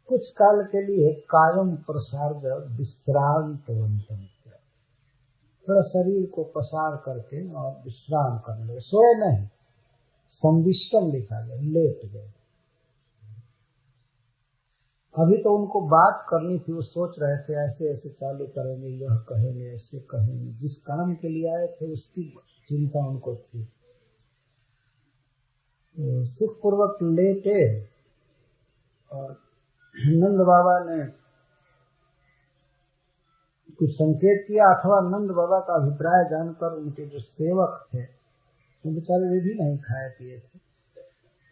कुछ काल के लिए कायम प्रसार विश्रांतवंतम, थोड़ा शरीर को पसार करके और विश्राम करने लगे, सोए नहीं, संविष्टम लिखा गया, लेट गए। अभी तो उनको बात करनी थी, वो सोच रहे थे ऐसे ऐसे चालू करेंगे, यह कहेंगे, ऐसे कहेंगे, जिस काम के लिए आए थे उसकी चिंता उनको थी। तो सुखपूर्वक लेटे और नंद बाबा ने कुछ संकेत किया, अथवा नंद बाबा का अभिप्राय जानकर उनके जो सेवक थे वो बेचारे वे भी नहीं खाए पिए थे,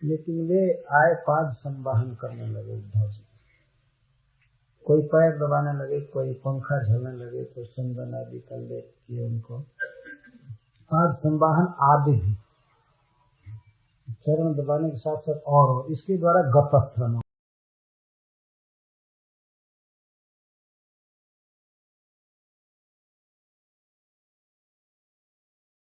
लेकिन वे आए पाद संवाहन करने लगे उद्धव जी। कोई पैर दबाने लगे, कोई पंखा झलने लगे, कोई चंदन आदि का लेप किए उनको, पाद संवाहन आदि भी, चरण दबाने के साथ साथ और इसके द्वारा गतश्रम